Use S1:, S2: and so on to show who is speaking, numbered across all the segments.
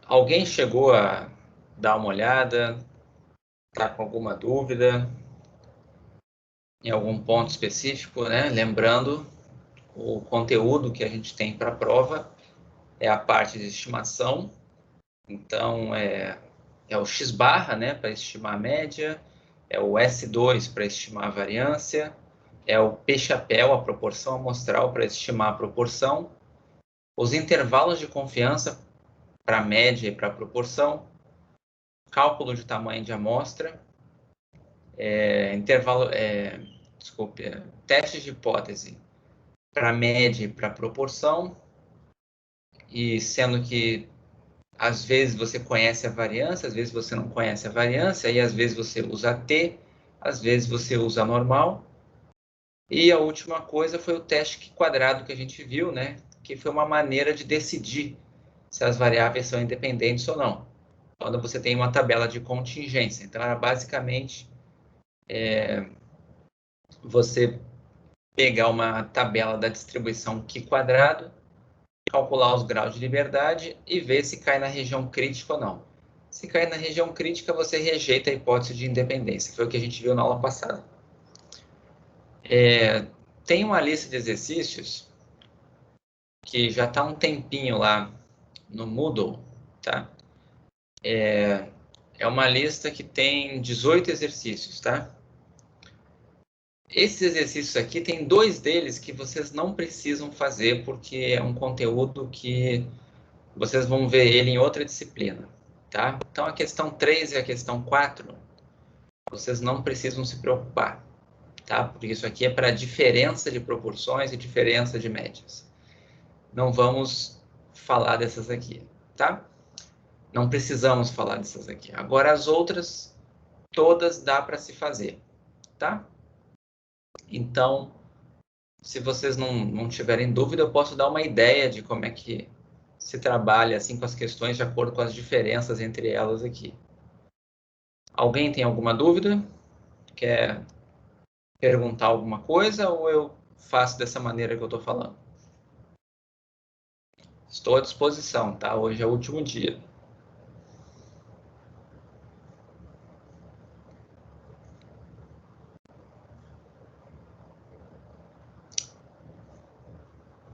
S1: Alguém chegou a dar uma olhada? Está com alguma dúvida em algum ponto específico, né? Lembrando, o conteúdo que a gente tem para a prova é a parte de estimação. Então, é o x-barra, né, para estimar a média, é o S2 para estimar a variância, é o p-chapéu, a proporção amostral, para estimar a proporção, os intervalos de confiança para a média e para a proporção, cálculo de tamanho de amostra, testes de hipótese para média e para proporção, e sendo que às vezes você conhece a variância, às vezes você não conhece a variância, e às vezes você usa T, às vezes você usa normal. E a última coisa foi o teste quadrado que a gente viu, né? Que foi uma maneira de decidir se as variáveis são independentes ou não, quando você tem uma tabela de contingência. Então, era basicamente você pegar uma tabela da distribuição Q quadrado, calcular os graus de liberdade e ver se cai na região crítica ou não. Se cair na região crítica, você rejeita a hipótese de independência. Foi o que a gente viu na aula passada. Tem uma lista de exercícios que já está um tempinho lá no Moodle, tá? É uma lista que tem 18 exercícios, tá? Esses exercícios aqui, tem 2 deles que vocês não precisam fazer, porque é um conteúdo que vocês vão ver ele em outra disciplina, tá? Então, a questão 3 e a questão 4, vocês não precisam se preocupar, tá? Porque isso aqui é para diferença de proporções e diferença de médias. Não vamos falar dessas aqui, tá? Não precisamos falar dessas aqui. Agora, as outras, todas dá para se fazer, tá? Então, se vocês não tiverem dúvida, eu posso dar uma ideia de como é que se trabalha assim com as questões de acordo com as diferenças entre elas aqui. Alguém tem alguma dúvida? Quer perguntar alguma coisa ou eu faço dessa maneira que eu estou falando? Estou à disposição, tá? Hoje é o último dia.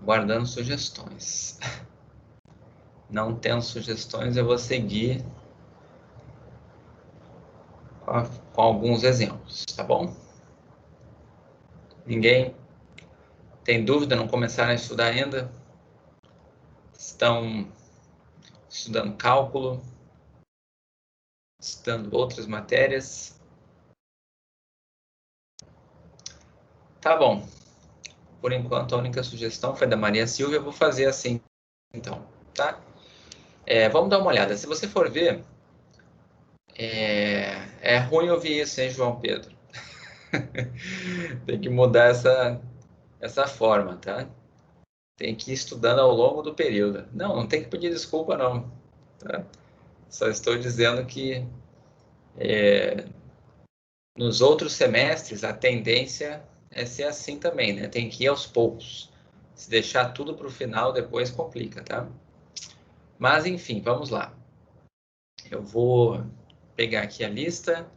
S1: Guardando sugestões. Não tendo sugestões, eu vou seguir com alguns exemplos, tá bom? Ninguém tem dúvida? Não começaram a estudar ainda? Estão estudando cálculo? Estudando outras matérias? Tá bom. Por enquanto, a única sugestão foi da Maria Silvia. Eu vou fazer assim, então, tá? Vamos dar uma olhada. Se você for ver, é ruim ouvir isso, hein, João Pedro? Tem que mudar essa forma, tá? Tem que ir estudando ao longo do período. Não tem que pedir desculpa, não. Tá? Só estou dizendo que nos outros semestres a tendência é ser assim também, né? Tem que ir aos poucos. Se deixar tudo para o final, depois complica, tá? Mas, enfim, vamos lá. Eu vou pegar aqui a lista.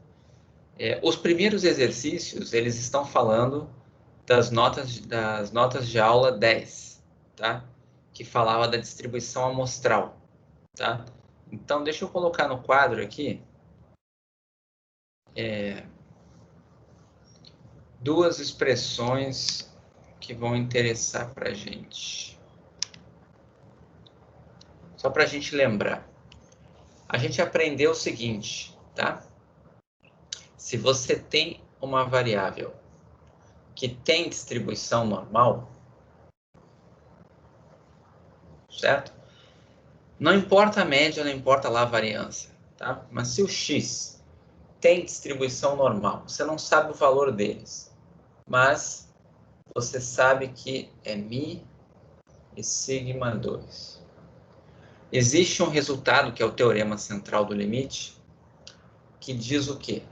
S1: Os primeiros exercícios, eles estão falando das notas de aula 10, tá? Que falava da distribuição amostral, tá? Então, deixa eu colocar no quadro aqui duas expressões que vão interessar para a gente. Só para a gente lembrar. A gente aprendeu o seguinte, tá? Se você tem uma variável que tem distribuição normal, certo? Não importa a média, não importa lá a variância, tá? Mas se o x tem distribuição normal, você não sabe o valor deles, mas você sabe que é μ e sigma 2. Existe um resultado, que é o teorema central do limite, que diz o quê?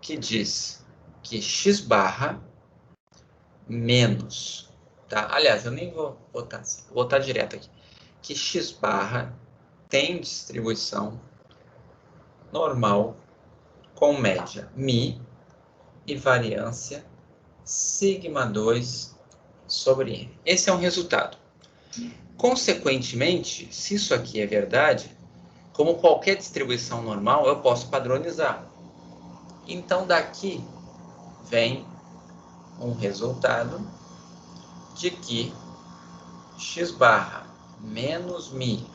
S1: Que diz que x barra menos, tá? Aliás, eu nem vou botar assim, vou botar direto aqui. Que x barra tem distribuição normal com média μ e variância σ2 sobre n. Esse é um resultado. Consequentemente, se isso aqui é verdade, como qualquer distribuição normal, eu posso padronizar. Então, daqui vem um resultado de que x barra menos μ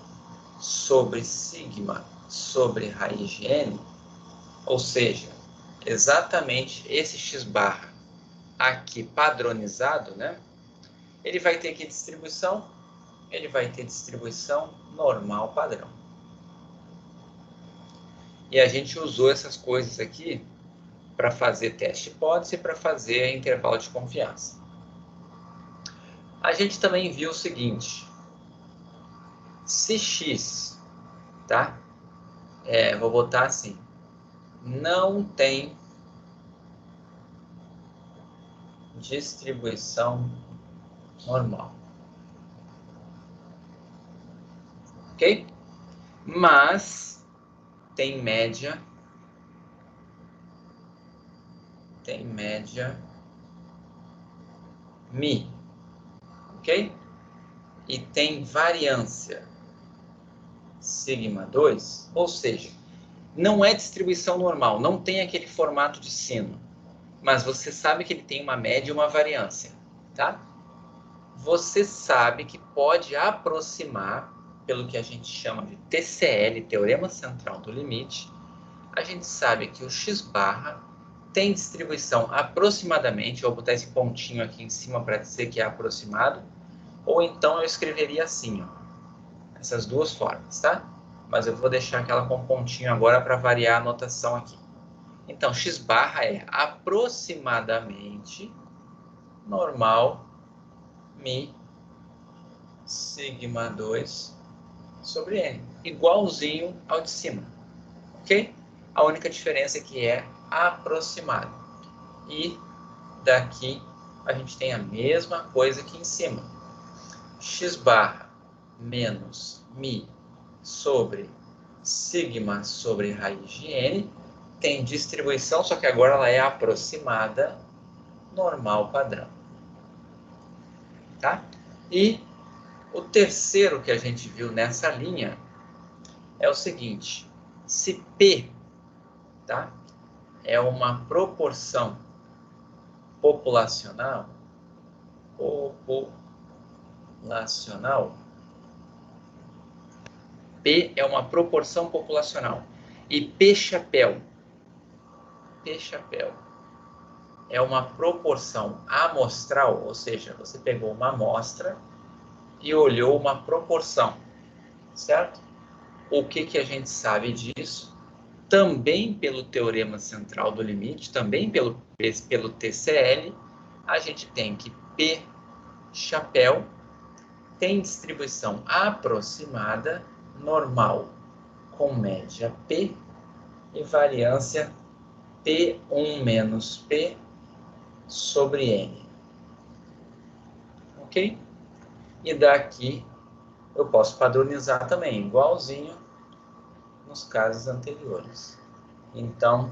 S1: sobre sigma sobre raiz de n, ou seja, exatamente esse x barra aqui padronizado, né? Ele vai ter que distribuição? Ele vai ter distribuição normal padrão. E a gente usou essas coisas aqui para fazer teste hipótese e para fazer intervalo de confiança. A gente também viu o seguinte: se x, tá? Vou botar assim, não tem distribuição normal. Ok? Mas tem média μ, ok? E tem variância σ2, ou seja, não é distribuição normal, não tem aquele formato de sino, mas você sabe que ele tem uma média e uma variância, tá? Você sabe que pode aproximar, pelo que a gente chama de TCL, Teorema Central do Limite, a gente sabe que o x barra tem distribuição aproximadamente, eu vou botar esse pontinho aqui em cima para dizer que é aproximado, ou então eu escreveria assim, ó, essas duas formas, tá? Mas eu vou deixar aquela com pontinho agora para variar a notação aqui. Então, x barra é aproximadamente normal μ σ2 sobre n, igualzinho ao de cima, ok? A única diferença é que é aproximado. E daqui a gente tem a mesma coisa aqui em cima. X barra menos μ sobre sigma sobre raiz de n tem distribuição, só que agora ela é aproximada normal padrão. Tá? E o terceiro que a gente viu nessa linha é o seguinte: se P, tá, é uma proporção populacional, P é uma proporção populacional, e P chapéu é uma proporção amostral, ou seja, você pegou uma amostra e olhou uma proporção, certo? O que a gente sabe disso? Também pelo Teorema Central do Limite, também pelo TCL, a gente tem que P chapéu tem distribuição aproximada, normal com média P e variância P1 menos P sobre N. Ok? E daqui eu posso padronizar também, igualzinho nos casos anteriores. Então,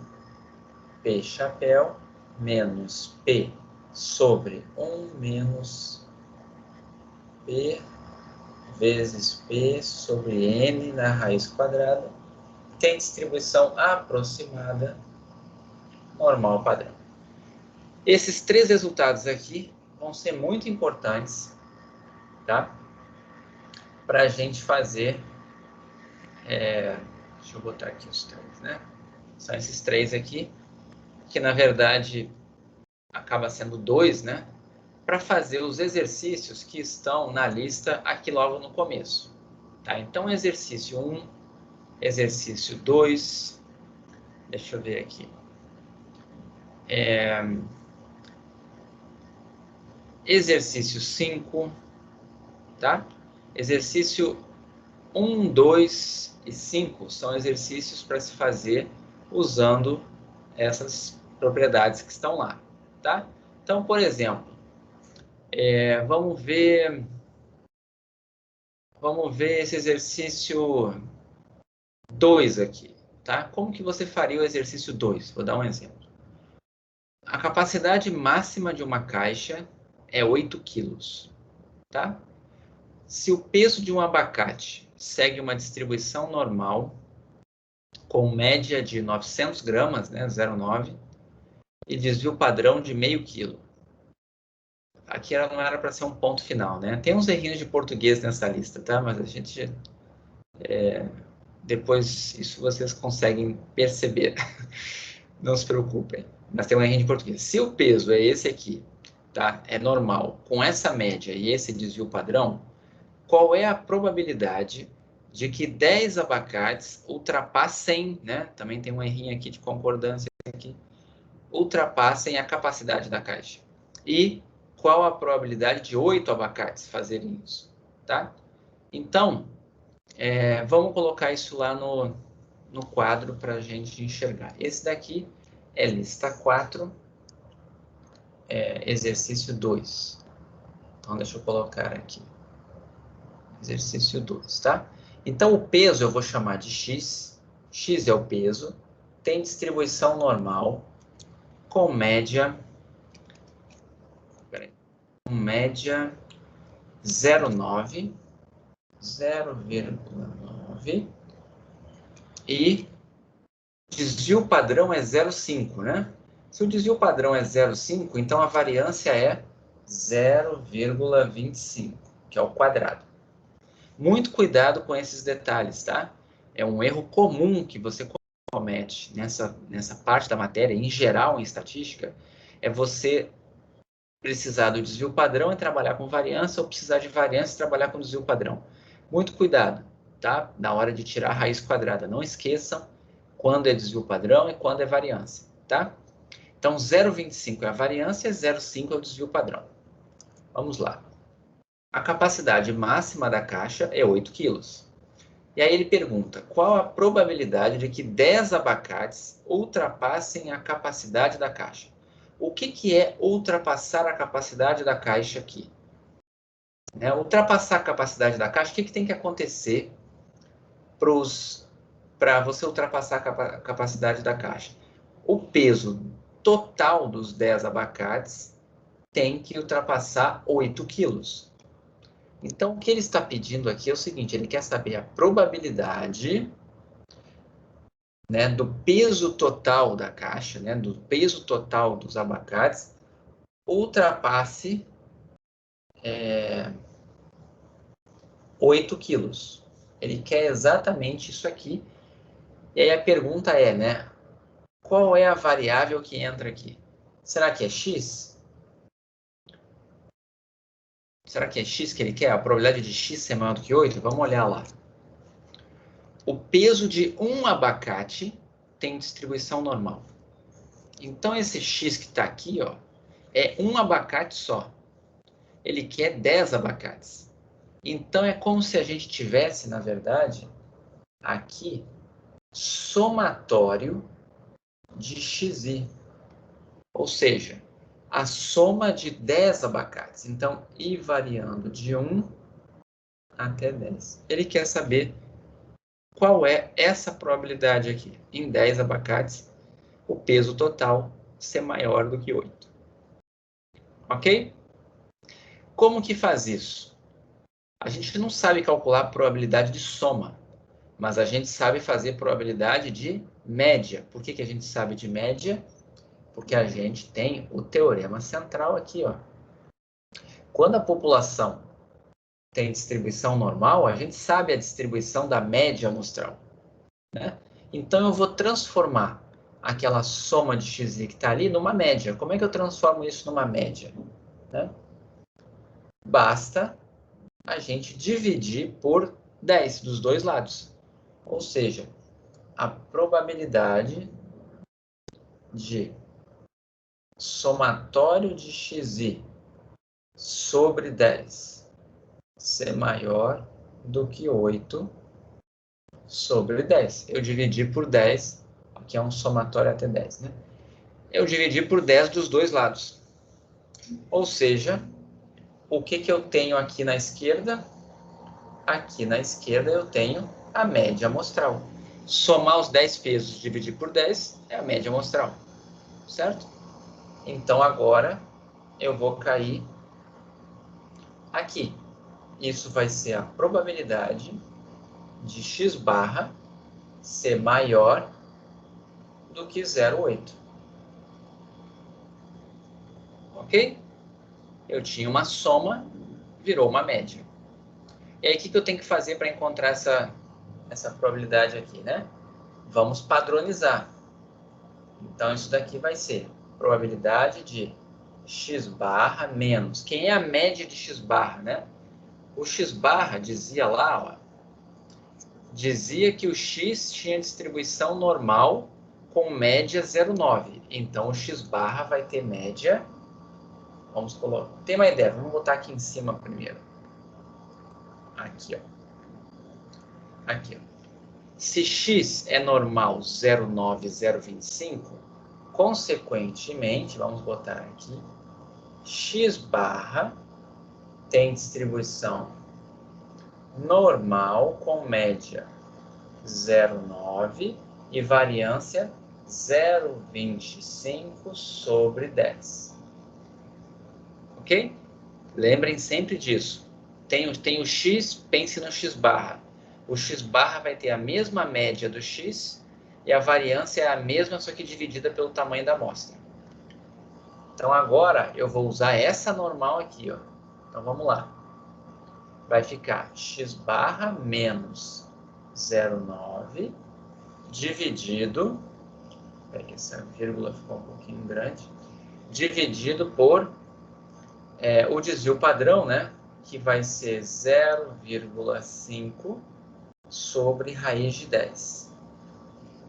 S1: P chapéu menos P sobre 1 menos P vezes P sobre N na raiz quadrada tem distribuição aproximada normal padrão. Esses três resultados aqui vão ser muito importantes, tá? Para a gente fazer, deixa eu botar aqui os três, né? São esses três aqui, que na verdade acaba sendo 2, né? Para fazer os exercícios que estão na lista aqui logo no começo. Tá? Então, exercício 1, exercício 2, deixa eu ver aqui. Exercício 5, tá? Exercício 1, 2 e 5 são exercícios para se fazer usando essas propriedades que estão lá, tá? Então, por exemplo, vamos ver esse exercício 2 aqui, tá? Como que você faria o exercício 2? Vou dar um exemplo. A capacidade máxima de uma caixa é 8 quilos, tá? Se o peso de um abacate segue uma distribuição normal, com média de 900 gramas, né, 0,9, e desvio padrão de meio quilo. Aqui não era para ser um ponto final, né? Tem uns errinhos de português nessa lista, tá? Mas a gente... depois, isso vocês conseguem perceber. Não se preocupem. Mas tem um errinho de português. Se o peso é esse aqui, tá? É normal, com essa média e esse desvio padrão, qual é a probabilidade de que 10 abacates ultrapassem, né? Também tem um errinho aqui de concordância aqui, ultrapassem a capacidade da caixa. E qual a probabilidade de 8 abacates fazerem isso, tá? Então, vamos colocar isso lá no quadro para a gente enxergar. Esse daqui é lista 4, exercício 2. Então, deixa eu colocar aqui. Exercício 2, tá? Então, o peso eu vou chamar de X. X é o peso. Tem distribuição normal, com média... com média 0,9. 0,9. E desvio padrão é 0,5, né? Se o desvio padrão é 0,5, então a variância é 0,25, que é o quadrado. Muito cuidado com esses detalhes, tá? É um erro comum que você comete nessa parte da matéria, em geral, em estatística, é você precisar do desvio padrão e trabalhar com variância, ou precisar de variância e trabalhar com desvio padrão. Muito cuidado, tá? Na hora de tirar a raiz quadrada. Não esqueçam quando é desvio padrão e quando é variância, tá? Então, 0,25 é a variância e 0,5 é o desvio padrão. Vamos lá. A capacidade máxima da caixa é 8 quilos. E aí ele pergunta, qual a probabilidade de que 10 abacates ultrapassem a capacidade da caixa? O que é ultrapassar a capacidade da caixa aqui? Ultrapassar a capacidade da caixa, o que tem que acontecer para você ultrapassar a capacidade da caixa? O peso total dos 10 abacates tem que ultrapassar 8 quilos. Então, o que ele está pedindo aqui é o seguinte, ele quer saber a probabilidade, né, do peso total da caixa, né, do peso total dos abacates, ultrapasse 8 quilos. Ele quer exatamente isso aqui. E aí a pergunta é, né, qual é a variável que entra aqui? Será que é x? Será que é x que ele quer? A probabilidade de x ser maior do que 8? Vamos olhar lá. O peso de um abacate tem distribuição normal. Então, esse x que está aqui, ó, é um abacate só. Ele quer 10 abacates. Então, é como se a gente tivesse, na verdade, aqui, somatório de xi. Ou seja, a soma de 10 abacates. Então, ir variando de 1 até 10. Ele quer saber qual é essa probabilidade aqui. Em 10 abacates, o peso total ser maior do que 8. Ok? Como que faz isso? A gente não sabe calcular a probabilidade de soma, mas a gente sabe fazer probabilidade de média. Por que a gente sabe de média? Porque a gente tem o teorema central aqui, ó. Quando a população tem distribuição normal, a gente sabe a distribuição da média amostral, né? Então, eu vou transformar aquela soma de xi que está ali numa média. Como é que eu transformo isso numa média? Né? Basta a gente dividir por 10 dos dois lados. Ou seja, a probabilidade de somatório de xi sobre 10 ser maior do que 8 sobre 10. Eu dividi por 10, que é um somatório até 10, né? Eu dividi por 10 dos dois lados. Ou seja, o que eu tenho aqui na esquerda? Aqui na esquerda eu tenho a média amostral. somar os 10 pesos, dividir por 10, é a média amostral, certo? Então, agora, eu vou cair aqui. Isso vai ser a probabilidade de x barra ser maior do que 0,8. Ok? Eu tinha uma soma, virou uma média. E aí, o que eu tenho que fazer para encontrar essa probabilidade aqui, né? Vamos padronizar. Então, isso daqui vai ser probabilidade de x barra menos. Quem é a média de x barra, né? O x barra dizia lá, ó, dizia que o x tinha distribuição normal com média 0,9. Então, o x barra vai ter média... Vamos colocar... Tem uma ideia, vamos botar aqui em cima primeiro. Aqui, ó. Aqui, ó. Se x é normal 0,9, 0,25, consequentemente, vamos botar aqui, x barra tem distribuição normal com média 0,9 e variância 0,25 sobre 10. Ok? Lembrem sempre disso. Tem o x, pense no x barra. O x barra vai ter a mesma média do x e a variância é a mesma, só que dividida pelo tamanho da amostra. Então, agora, eu vou usar essa normal aqui, ó. Então, vamos lá. Vai ficar x barra menos 0,9 dividido... Espera que essa vírgula ficou um pouquinho grande. Dividido por o desvio padrão, né? Que vai ser 0,5 sobre raiz de 10.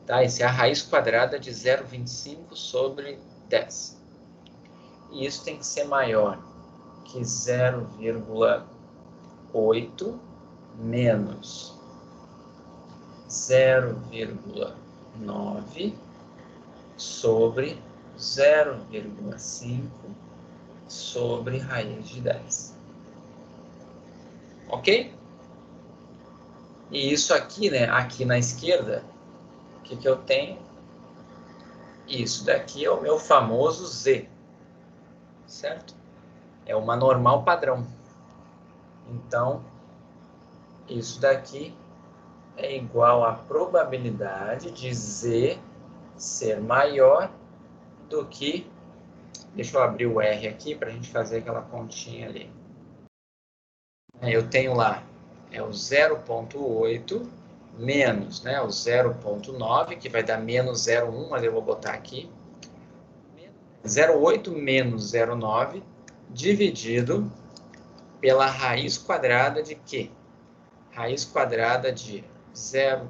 S1: Tá? Essa é a raiz quadrada de 0,25 sobre 10. E isso tem que ser maior que 0,8 menos 0,9 sobre 0,5 sobre raiz de 10. Ok? E isso aqui, né? Aqui na esquerda, o que eu tenho? Isso daqui é o meu famoso Z, certo? É uma normal padrão. Então, isso daqui é igual à probabilidade de Z ser maior do que... Deixa eu abrir o R aqui para a gente fazer aquela continha ali. Eu tenho lá o 0,8 menos, né, o 0,9, que vai dar menos 0,1, mas eu vou botar aqui. 0,8 menos 0,9 dividido pela raiz quadrada de quê? Raiz quadrada de 0...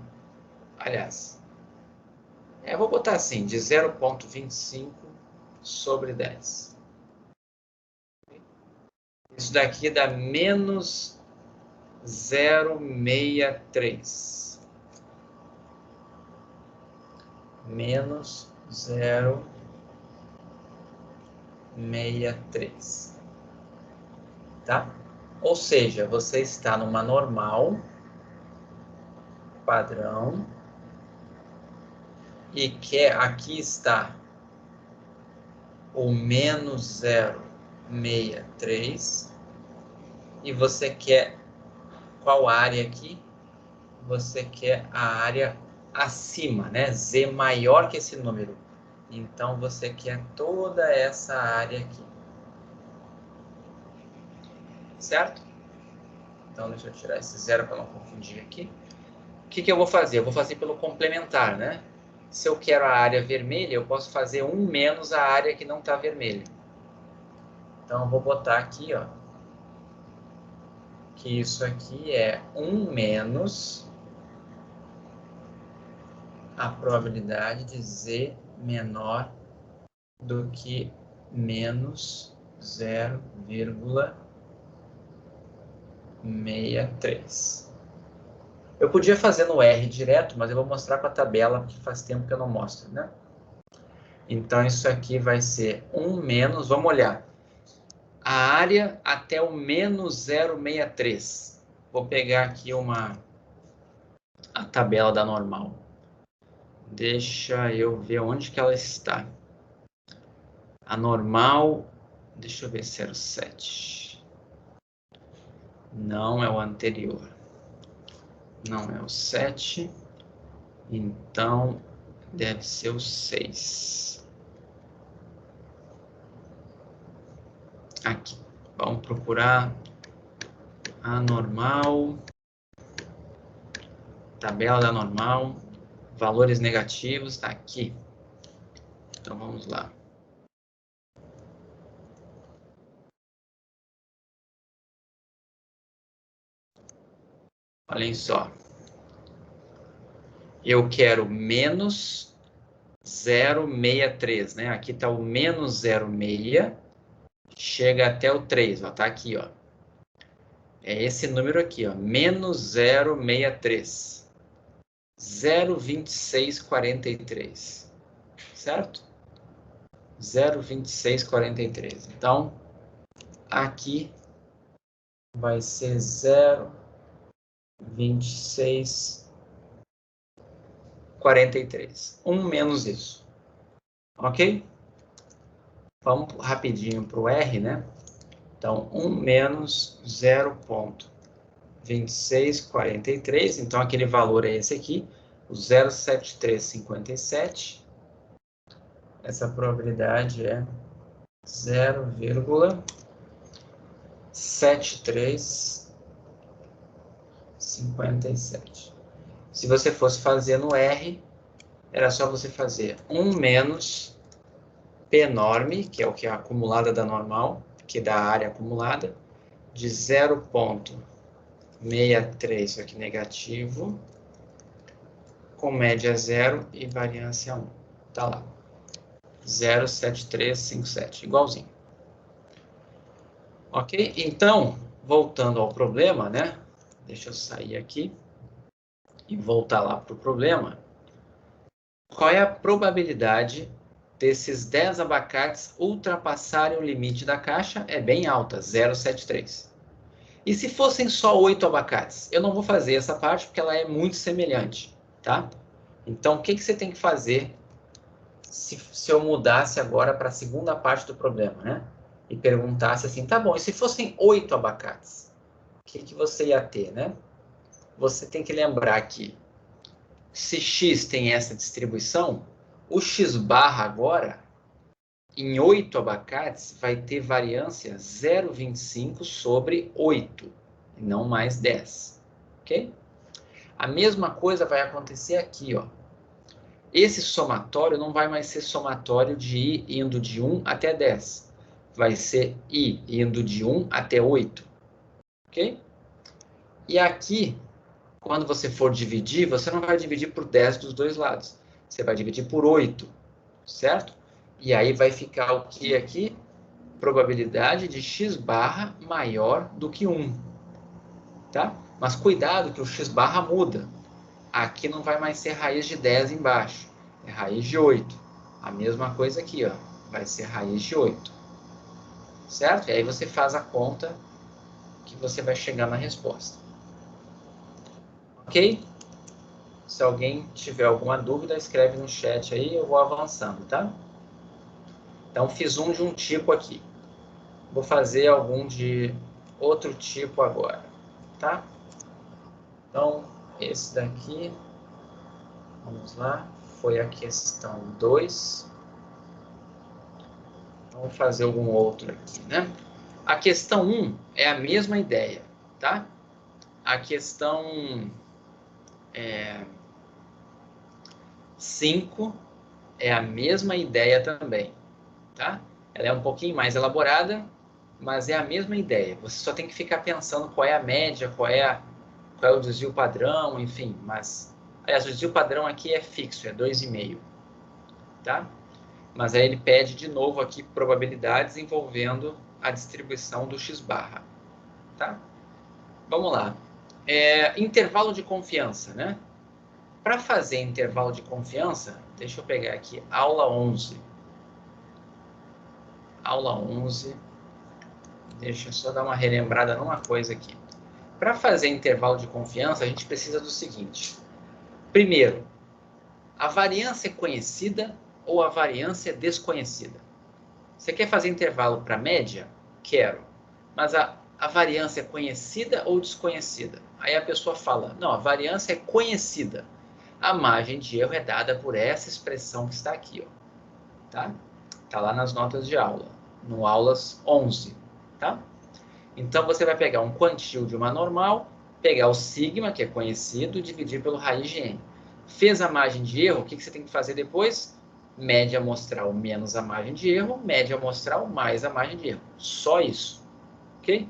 S1: Aliás, eu vou botar assim, de 0,25 sobre 10. Isso daqui dá menos 0,63. Menos 0,63. Tá? Ou seja, você está numa normal, padrão, e quer, aqui está o menos 0,63, e você quer qual área aqui? Você quer a área acima, né? Z maior que esse número. Então, você quer toda essa área aqui. Certo? Então, deixa eu tirar esse zero para não confundir aqui. O que eu vou fazer? Eu vou fazer pelo complementar, né? Se eu quero a área vermelha, eu posso fazer 1 menos a área que não está vermelha. Então, eu vou botar aqui, ó, que isso aqui é 1 menos a probabilidade de Z menor do que menos 0,63. Eu podia fazer no R direto, mas eu vou mostrar com a tabela, porque faz tempo que eu não mostro, né? Então, isso aqui vai ser 1 menos, vamos olhar, a área até o menos 0,63. Vou pegar aqui a tabela da normal. Deixa eu ver onde que ela está. A normal, deixa eu ver se era o 7. Não é o anterior. Não é o 7. Então, deve ser o 6. Aqui. Vamos procurar a normal. Tabela da normal. Valores negativos, está aqui. Então, vamos lá. Olhem só. Eu quero menos 0,63, né? Aqui está o menos 0,6, chega até o 3, ó, tá aqui, ó. É esse número aqui, ó, menos 0,63. 0,2643, certo? 0,2643. Então, aqui vai ser 0,2643. Menos isso. Ok? Vamos rapidinho para o R, né? Então, 1 menos 0,2643. Então, aquele valor é esse aqui, o 0,7357. Essa probabilidade é 0,7357. Se você fosse fazer no R, era só você fazer 1 menos P norme, que é o que é a acumulada da normal, que dá a área acumulada, de 0,63, isso aqui negativo, com média 0 e variância 1. Tá lá. 0,7357, igualzinho. Ok? Então, voltando ao problema, né? Deixa eu sair aqui e voltar lá para o problema. Qual é a probabilidade desses 10 abacates ultrapassarem o limite da caixa? É bem alta, 0,73. E se fossem só 8 abacates? Eu não vou fazer essa parte porque ela é muito semelhante, tá? Então, o que você tem que fazer se eu mudasse agora para a segunda parte do problema, né? E perguntasse assim, tá bom, e se fossem 8 abacates? O que você ia ter, né? Você tem que lembrar que se x tem essa distribuição, o x barra agora, em 8 abacates, vai ter variância 0,25 sobre 8, e não mais 10. Ok? A mesma coisa vai acontecer aqui, ó. Esse somatório não vai mais ser somatório de i indo de 1 até 10. Vai ser i indo de 1 até 8. Ok? E aqui, quando você for dividir, você não vai dividir por 10 dos dois lados. Você vai dividir por 8, certo? E aí vai ficar o que aqui? Probabilidade de x barra maior do que 1. Tá? Mas cuidado que o x barra muda. Aqui não vai mais ser raiz de 10 embaixo. É raiz de 8. A mesma coisa aqui, ó. Vai ser raiz de 8. Certo? E aí você faz a conta que você vai chegar na resposta. Ok? Se alguém tiver alguma dúvida, escreve no chat aí, eu vou avançando, tá? Então, fiz um de um tipo aqui. Vou fazer algum de outro tipo agora, tá? Então, esse daqui, vamos lá, foi a questão 2. Vamos fazer algum outro aqui, né? A questão 1 é a mesma ideia, tá? A questão 5 é a mesma ideia também, tá? Ela é um pouquinho mais elaborada, mas é a mesma ideia. Você só tem que ficar pensando qual é a média, qual é o desvio padrão, enfim. Mas, aliás, o desvio padrão aqui é fixo, é 2,5, tá? Mas aí ele pede de novo aqui probabilidades envolvendo a distribuição do x barra, tá? Vamos lá. Intervalo de confiança, né? Para fazer intervalo de confiança, deixa eu pegar aqui, aula 11. Aula 11. Deixa eu só dar uma relembrada numa coisa aqui. Para fazer intervalo de confiança, a gente precisa do seguinte. Primeiro, A variância é conhecida ou a variância é desconhecida? Você quer fazer intervalo para média? Quero. Mas a variância é conhecida ou desconhecida? Aí a pessoa fala, não, a variância é conhecida. A margem de erro é dada por essa expressão que está aqui, ó. Tá? Tá lá nas notas de aula, no aulas 11, tá? Então, você vai pegar um quantil de uma normal, pegar o sigma, que é conhecido, e dividir pelo raiz de n. Fez a margem de erro, o que você tem que fazer depois? Média amostral menos a margem de erro, média amostral mais a margem de erro. Só isso, ok?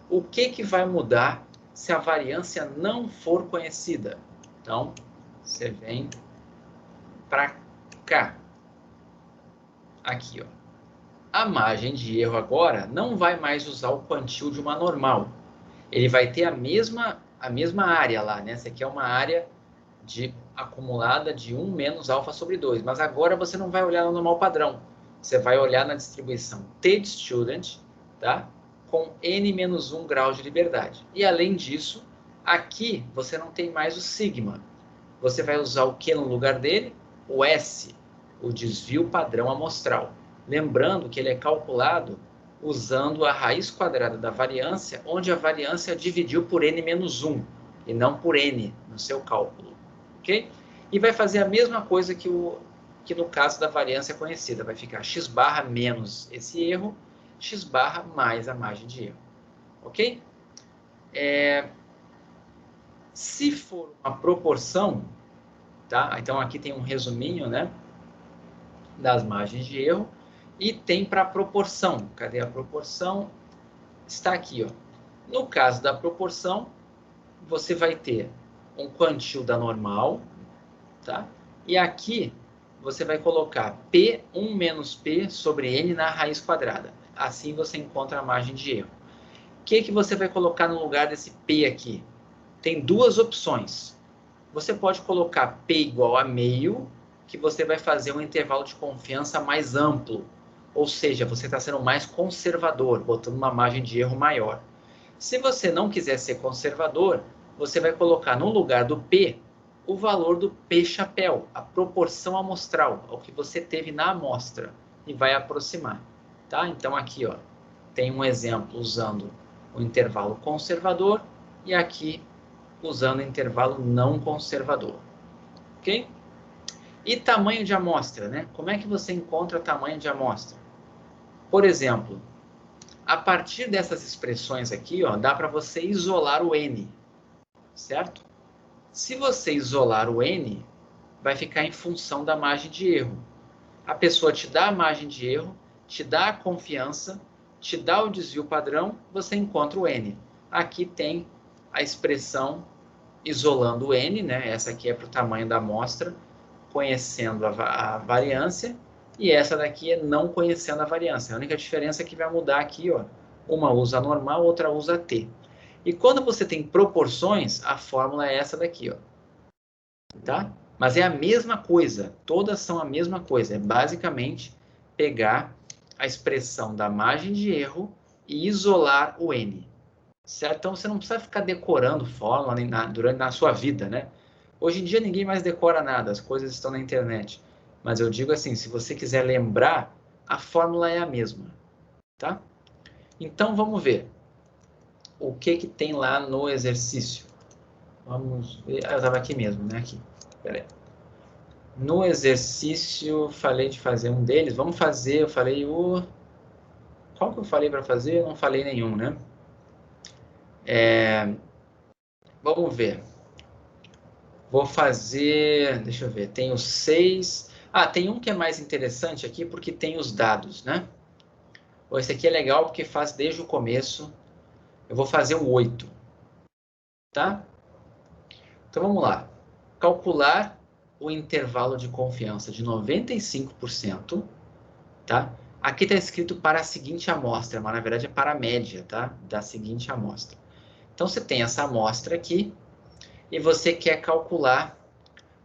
S1: O que vai mudar se a variância não for conhecida? Então, você vem para cá. Aqui, ó. A margem de erro agora não vai mais usar o quantil de uma normal. Ele vai ter a mesma área lá, né? Essa aqui é uma área acumulada de 1 menos alfa sobre 2. Mas agora você não vai olhar no normal padrão. Você vai olhar na distribuição T de student, tá? Com n menos 1 graus de liberdade. E além disso, aqui você não tem mais o sigma. Você vai usar o que no lugar dele? O S, o desvio padrão amostral. Lembrando que ele é calculado usando a raiz quadrada da variância, onde a variância dividiu por n menos 1, e não por n no seu cálculo. Ok? E vai fazer a mesma coisa que no caso da variância conhecida. Vai ficar x barra menos esse erro, x barra mais a margem de erro. Ok? Se for uma proporção, tá? Então aqui tem um resuminho, né, das margens de erro, e tem para a proporção. Cadê a proporção? Está aqui, ó. No caso da proporção, você vai ter um quantil da normal, tá? E aqui você vai colocar P1 menos P sobre N na raiz quadrada. Assim você encontra a margem de erro. O que você vai colocar no lugar desse P aqui? Tem duas opções. Você pode colocar P igual a meio, que você vai fazer um intervalo de confiança mais amplo. Ou seja, você está sendo mais conservador, botando uma margem de erro maior. Se você não quiser ser conservador, você vai colocar no lugar do P o valor do P chapéu, a proporção amostral, ao que você teve na amostra, e vai aproximar. Tá? Então aqui, ó, tem um exemplo usando o intervalo conservador e aqui usando o intervalo não conservador. Ok? E tamanho de amostra, né? Como é que você encontra tamanho de amostra? Por exemplo, a partir dessas expressões aqui, ó, dá para você isolar o N, certo? Se você isolar o N, vai ficar em função da margem de erro. A pessoa te dá a margem de erro, te dá a confiança, te dá o desvio padrão, você encontra o N. Aqui tem a expressão isolando o N, né? Essa aqui é para o tamanho da amostra, conhecendo a variância, e essa daqui é não conhecendo a variância. A única diferença é que vai mudar aqui, ó. Uma usa normal, outra usa T. E quando você tem proporções, a fórmula é essa daqui, ó. Tá? Mas é a mesma coisa, todas são a mesma coisa. É basicamente pegar a expressão da margem de erro e isolar o N. Certo? Então você não precisa ficar decorando fórmula durante na sua vida, né? Hoje em dia ninguém mais decora nada, as coisas estão na internet. Mas eu digo assim, se você quiser lembrar, a fórmula é a mesma, tá? Então vamos ver o que tem lá no exercício. Vamos ver, eu estava aqui mesmo, né? Aqui, peraí. No exercício, falei de fazer um deles. Vamos fazer, eu falei o... Qual que eu falei para fazer? Eu não falei nenhum, né? Vamos ver. Vou fazer, deixa eu ver, tem os 6. Ah, tem um que é mais interessante aqui porque tem os dados, né? Esse aqui é legal porque faz desde o começo. Eu vou fazer o 8, tá? Então vamos lá. Calcular o intervalo de confiança de 95%, tá? Aqui está escrito para a seguinte amostra, mas na verdade é para a média, tá? Da seguinte amostra. Então você tem essa amostra aqui e você quer calcular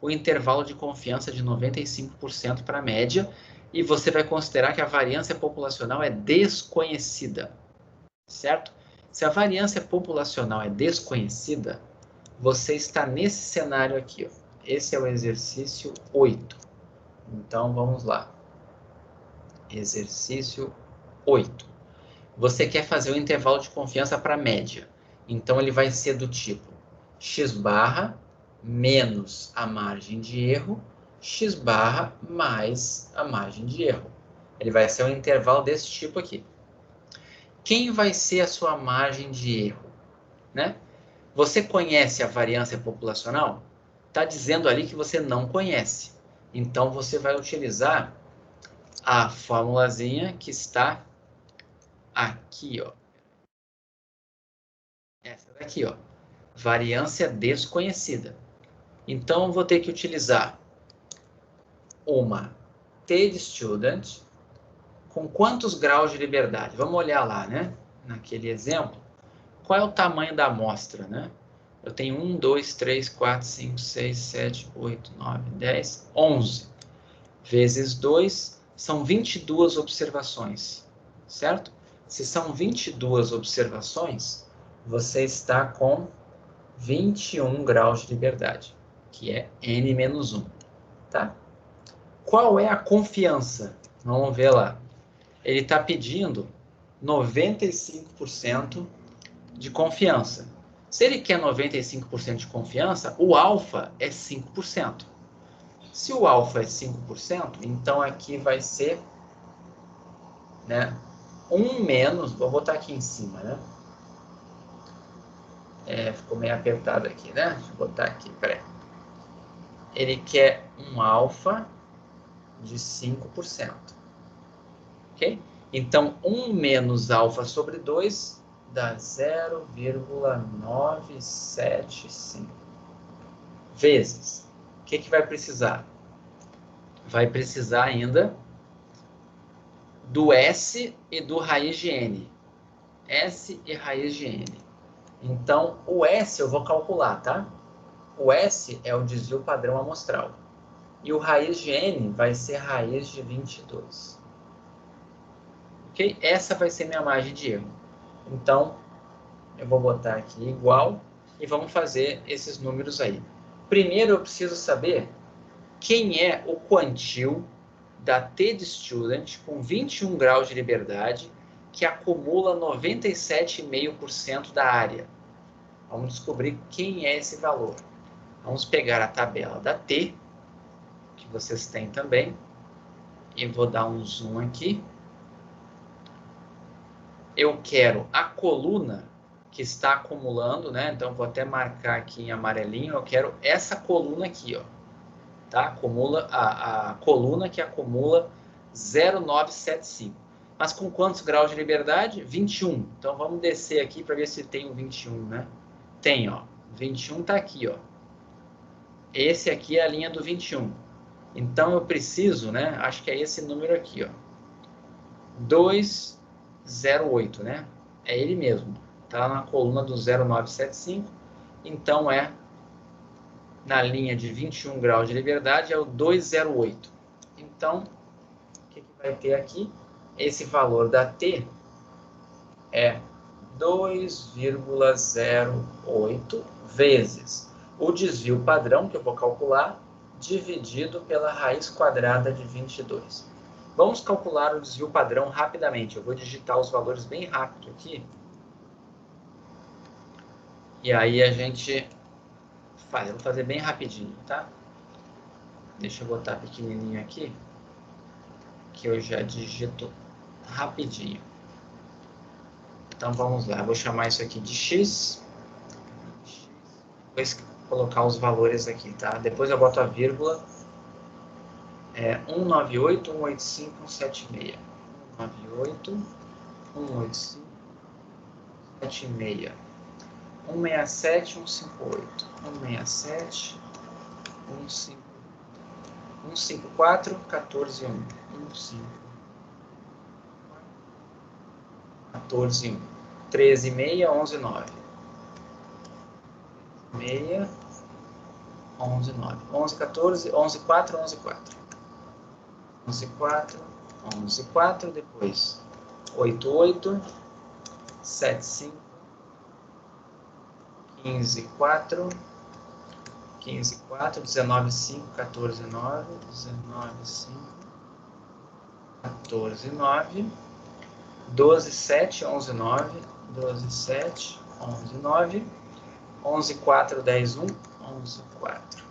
S1: o intervalo de confiança de 95% para a média, e você vai considerar que a variância populacional é desconhecida, certo? Se a variância populacional é desconhecida, você está nesse cenário aqui, ó. esse é o exercício 8. Então, vamos lá. Exercício 8. Você quer fazer o intervalo de confiança para a média. Então, ele vai ser do tipo x barra menos a margem de erro, x barra mais a margem de erro. Ele vai ser um intervalo desse tipo aqui. Quem vai ser a sua margem de erro? Né? Você conhece a variância populacional? Está dizendo ali que você não conhece. Então, você vai utilizar a formulazinha que está aqui, ó. Essa daqui, ó. Variância desconhecida. Então, eu vou ter que utilizar uma T de student com quantos graus de liberdade? Vamos olhar lá, né? Naquele exemplo. Qual é o tamanho da amostra, né? Eu tenho 1, 2, 3, 4, 5, 6, 7, 8, 9, 10, 11. Vezes 2 são 22 observações, certo? Se são 22 observações, você está com 21 graus de liberdade, que é n-1, tá? Qual é a confiança? Vamos ver lá. Ele está pedindo 95% de confiança. Se ele quer 95% de confiança, o alfa é 5%. Se o alfa é 5%, então aqui vai ser, né, 1 menos, vou botar aqui em cima, né? Ficou meio apertado aqui, né? Deixa eu botar aqui, peraí. Ele quer um alfa de 5%. Ok? Então, 1 menos alfa sobre 2 dá 0,975. Vezes. O que vai precisar? Vai precisar ainda do S e do raiz de N. S e raiz de N. Então, o S eu vou calcular, tá? O S é o desvio padrão amostral. E o raiz de N vai ser raiz de 22. Ok? Essa vai ser minha margem de erro. Então, eu vou botar aqui igual e vamos fazer esses números aí. Primeiro, eu preciso saber quem é o quantil da T de student com 21 graus de liberdade que acumula 97,5% da área. Vamos descobrir quem é esse valor. Vamos pegar a tabela da T, que vocês têm também, e vou dar um zoom aqui. Eu quero a coluna que está acumulando, né? Então, vou até marcar aqui em amarelinho. Eu quero essa coluna aqui, ó. Tá? Acumula a coluna que acumula 0,975. Mas com quantos graus de liberdade? 21. Então, vamos descer aqui para ver se tem o 21, né? Tem, ó. 21 está aqui, ó. Esse aqui é a linha do 21. Então, eu preciso, né? Acho que é esse número aqui, ó. 208, né? É ele mesmo. Está na coluna do 0,975. Então, na linha de 21 graus de liberdade, é o 208. Então, o que vai ter aqui? Esse valor da T é 2,08 vezes o desvio padrão, que eu vou calcular, dividido pela raiz quadrada de 22. Vamos calcular o desvio padrão rapidamente. Eu vou digitar os valores bem rápido aqui. E aí a gente faz. Eu vou fazer bem rapidinho, tá? Deixa eu botar pequenininho aqui, que eu já digito rapidinho. Então vamos lá, eu vou chamar isso aqui de x. Depois colocar os valores aqui, tá? Depois eu boto a vírgula. 198, 185, 176. 198, 185, 176. 167, 158. 167, 154, 14, 1. 15, 14, 1. 13, 6, 11, 9. 6, 11, 9. 11, 14, 11, 4, 11, 4. 11, 4, 11, 4, depois 8, 8, 7, 5, 15, 4, 15, 4, 19, 5, 14, 9, 19, 5, 14, 9, 12, 7, 11, 9, 12, 7, 11, 9, 11, 4, 10, 1, 11, 4,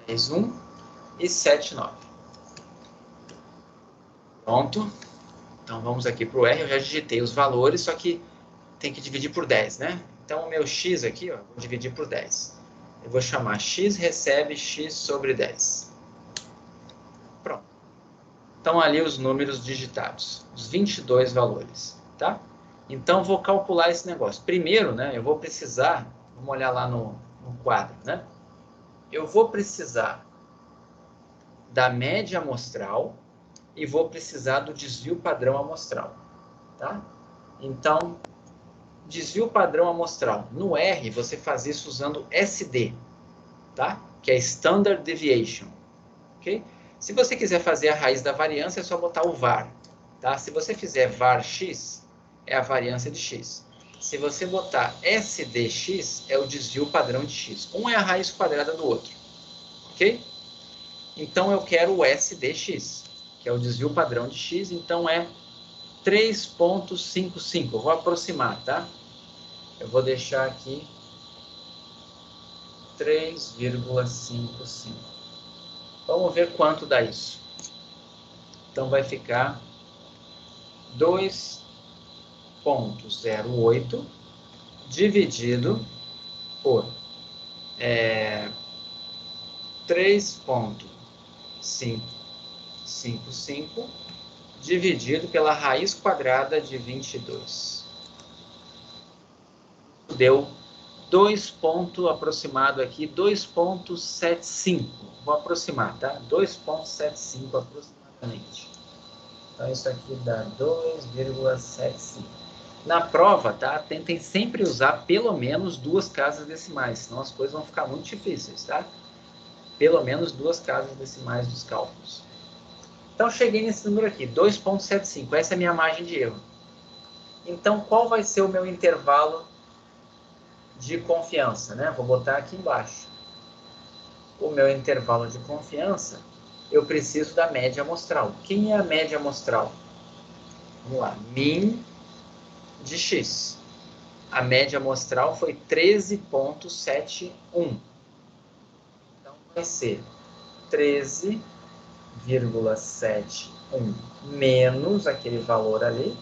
S1: 10, 1 e 7, 9. Pronto. Então, vamos aqui para o R. Eu já digitei os valores, só que tem que dividir por 10, né? Então, o meu x aqui, ó, vou dividir por 10. Eu vou chamar x recebe x sobre 10. Pronto. Estão ali os números digitados, os 22 valores, tá? Então, vou calcular esse negócio. Primeiro, né, eu vou precisar, vamos olhar lá no quadro, né? Eu vou precisar da média amostral e vou precisar do desvio padrão amostral, tá? Então, desvio padrão amostral. No R, você faz isso usando SD, tá? Que é Standard Deviation, ok? Se você quiser fazer a raiz da variância, é só botar o var, tá? Se você fizer var x, é a variância de x. Se você botar SDX, é o desvio padrão de x. Um é a raiz quadrada do outro, ok? Então, eu quero o SDX, que é o desvio padrão de x, então é 3,55. Eu vou aproximar, tá? Eu vou deixar aqui 3,55. Vamos ver quanto dá isso. Então, vai ficar 2,08 dividido por 3,55 dividido pela raiz quadrada de 22. Deu 2 ponto aproximado aqui, 2,75. Vou aproximar, tá? 2,75 aproximadamente. Então, isso aqui dá 2,75. Na prova, tá? Tentem sempre usar pelo menos 2 casas decimais, senão as coisas vão ficar muito difíceis, tá? Pelo menos 2 casas decimais dos cálculos. Então, cheguei nesse número aqui, 2,75. Essa é a minha margem de erro. Então, qual vai ser o meu intervalo de confiança, né? Vou botar aqui embaixo. O meu intervalo de confiança, eu preciso da média amostral. Quem é a média amostral? Vamos lá. Min de x. A média amostral foi 13,71. Então, vai ser 13,71 menos aquele valor ali,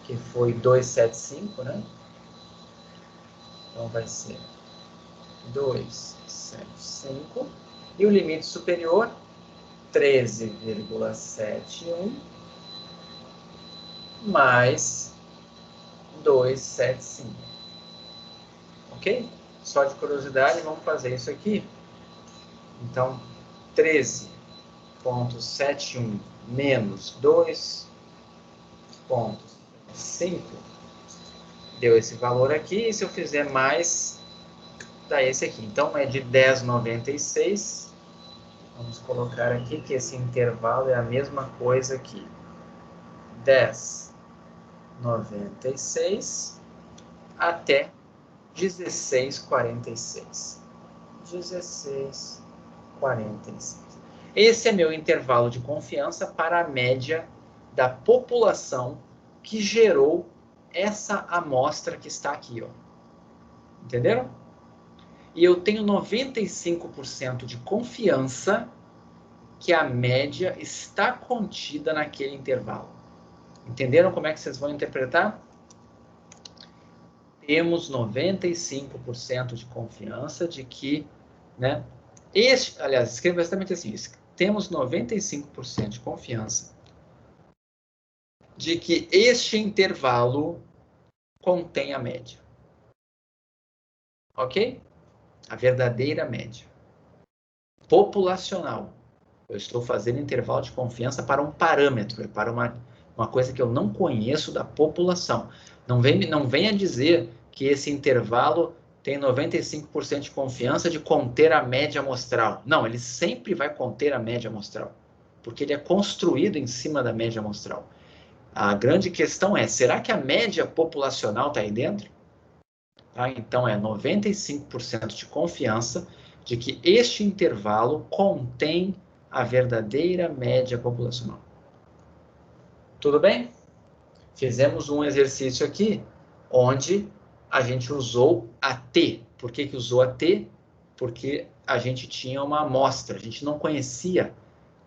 S1: que foi 275, né? Então, vai ser 275. E o limite superior, 13,71 mais 275. Ok? Só de curiosidade, vamos fazer isso aqui. Então, 13,71 menos 2,5 deu esse valor aqui. E se eu fizer mais, dá esse aqui. Então, é de 10,96. Vamos colocar aqui que esse intervalo é a mesma coisa aqui. 10,96 até 16,46. 16,46. Esse é meu intervalo de confiança para a média da população que gerou essa amostra que está aqui, ó. Entenderam? E eu tenho 95% de confiança que a média está contida naquele intervalo. Entenderam como é que vocês vão interpretar? Temos 95% de confiança de que, né? Aliás, escreva exatamente assim: temos 95% de confiança de que este intervalo contém a média. Ok? A verdadeira média. Populacional. Eu estou fazendo intervalo de confiança para um parâmetro, para uma coisa que eu não conheço da população. Não venha dizer que esse intervalo tem 95% de confiança de conter a média amostral. Não, ele sempre vai conter a média amostral, porque ele é construído em cima da média amostral. A grande questão é, será que a média populacional está aí dentro? Tá? Então, é 95% de confiança de que este intervalo contém a verdadeira média populacional. Tudo bem? Fizemos um exercício aqui, onde a gente usou a T. Por que usou a T? Porque a gente tinha uma amostra, a gente não conhecia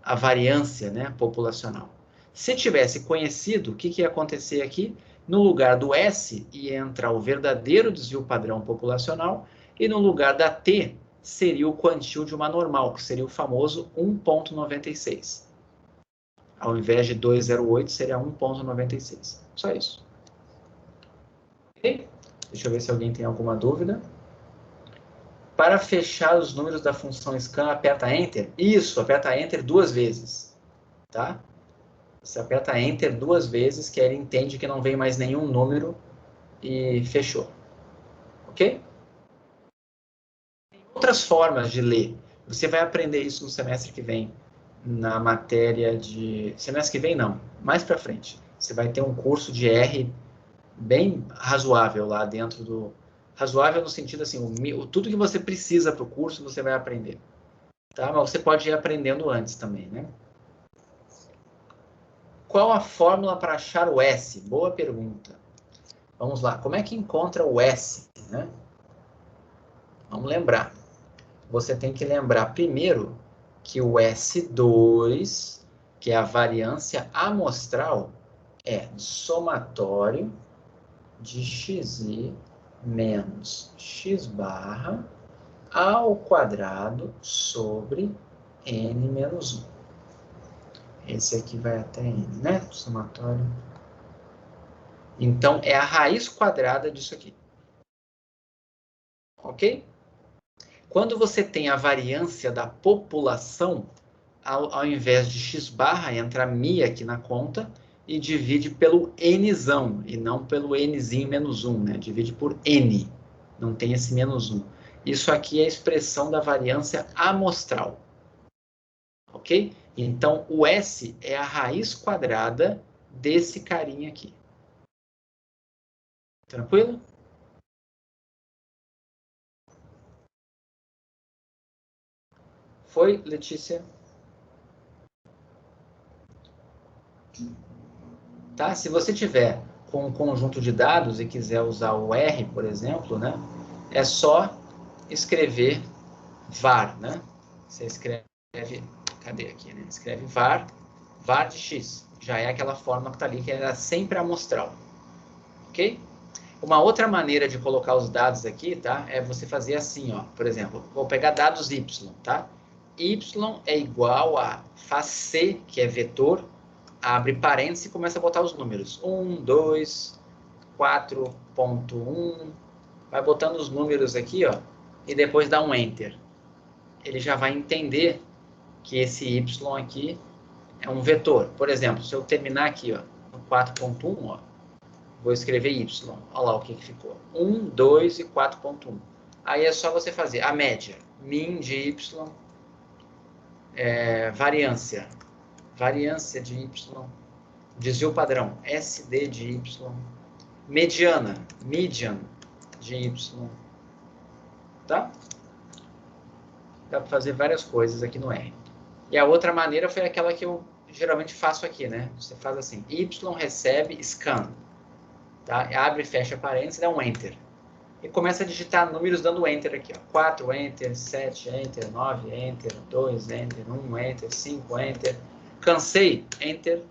S1: a variância, né, populacional. Se tivesse conhecido, o que ia acontecer aqui? No lugar do S ia entrar o verdadeiro desvio padrão populacional e no lugar da T seria o quantil de uma normal, que seria o famoso 1,96. Ao invés de 2,08, seria 1,96. Só isso. Ok? Deixa eu ver se alguém tem alguma dúvida. Para fechar os números da função scan, aperta Enter. Isso, aperta Enter 2 vezes. Tá? Você aperta Enter 2 vezes, que aí ele entende que não vem mais nenhum número e fechou. Ok? Tem outras formas de ler. Você vai aprender isso no semestre que vem, na matéria de... Semestre que vem, não. Mais para frente. Você vai ter um curso de R bem razoável lá dentro do... Razoável no sentido assim, tudo que você precisa para o curso, você vai aprender. Tá? Mas você pode ir aprendendo antes também, né? Qual a fórmula para achar o S? Boa pergunta. Vamos lá. Como é que encontra o S? Né? Vamos lembrar. Você tem que lembrar primeiro que o S2, que é a variância amostral, é somatório de xi menos x barra ao quadrado sobre n menos 1. Esse aqui vai até n, né? Somatório. Então, é a raiz quadrada disso aqui. Ok? Quando você tem a variância da população, ao invés de x barra, entra mi aqui na conta e divide pelo nzão, e não pelo nzinho menos 1, né? Divide por n, não tem esse menos 1. Isso aqui é a expressão da variância amostral. Ok? Então, o S é a raiz quadrada desse carinha aqui. Tranquilo? Foi, Letícia? Tá? Se você tiver com um conjunto de dados e quiser usar o R, por exemplo, né? É só escrever var, né? Você escreve, cadê aqui, né? Escreve var de x. Já é aquela forma que está ali, que era sempre amostral. Ok? Uma outra maneira de colocar os dados aqui, tá? É você fazer assim, ó. Por exemplo, vou pegar dados y, tá? Y é igual a, faz C, que é vetor, abre parênteses e começa a botar os números. 1, 2, 4.1, vai botando os números aqui, ó, e depois dá um Enter. Ele já vai entender que esse Y aqui é um vetor. Por exemplo, se eu terminar aqui, ó, no 4.1, ó, vou escrever Y. Olha lá o que ficou. 1, 2 e 4.1. Aí é só você fazer a média. Min de Y, variância. Variância de Y. Desvio padrão. SD de Y. Mediana. Median de Y. Tá? Dá para fazer várias coisas aqui no R. E a outra maneira foi aquela que eu geralmente faço aqui, né? Você faz assim. Y recebe scan. Tá? Abre e fecha parênteses e dá um Enter. E começa a digitar números dando Enter aqui. Ó. 4, Enter, 7, Enter, 9, Enter, 2, Enter, 1, Enter, 5, Enter. Cansei, Enter.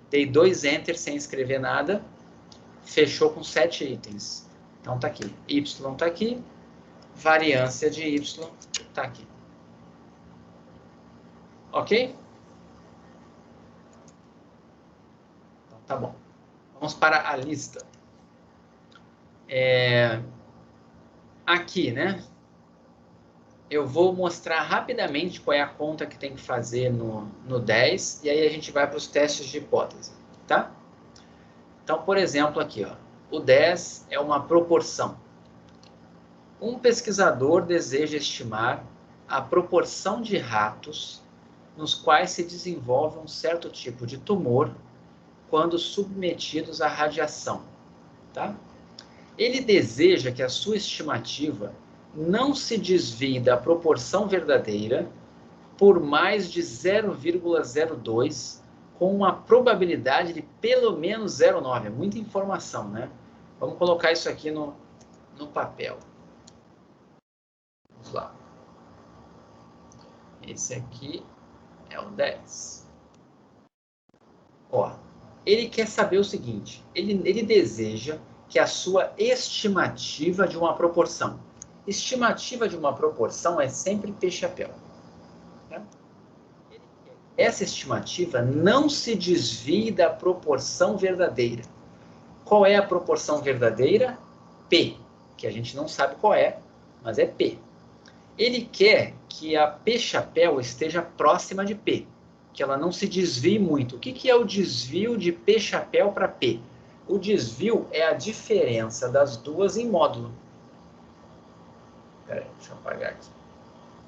S1: Dei 2 Enter sem escrever nada. Fechou com 7 itens. Então tá aqui. Y tá aqui. Variância de Y tá aqui. Ok? Então tá bom. Vamos para a lista. Aqui, né? Eu vou mostrar rapidamente qual é a conta que tem que fazer no 10, e aí a gente vai para os testes de hipótese, tá? Então, por exemplo, aqui, ó, o 10 é uma proporção. Um pesquisador deseja estimar a proporção de ratos nos quais se desenvolve um certo tipo de tumor quando submetidos à radiação, tá? Ele deseja que a sua estimativa não se desvie da proporção verdadeira por mais de 0,02, com uma probabilidade de pelo menos 0,9. É muita informação, né? Vamos colocar isso aqui no papel. Vamos lá. Esse aqui é o 10. Ó, ele quer saber o seguinte, ele deseja que a sua estimativa de uma proporção. Estimativa de uma proporção é sempre P-chapéu. Tá? Essa estimativa não se desvie da proporção verdadeira. Qual é a proporção verdadeira? P, que a gente não sabe qual é, mas é P. Ele quer que a P-chapéu esteja próxima de P, que ela não se desvie muito. O que é o desvio de P-chapéu para P? O desvio é a diferença das duas em módulo. Peraí, deixa eu apagar aqui.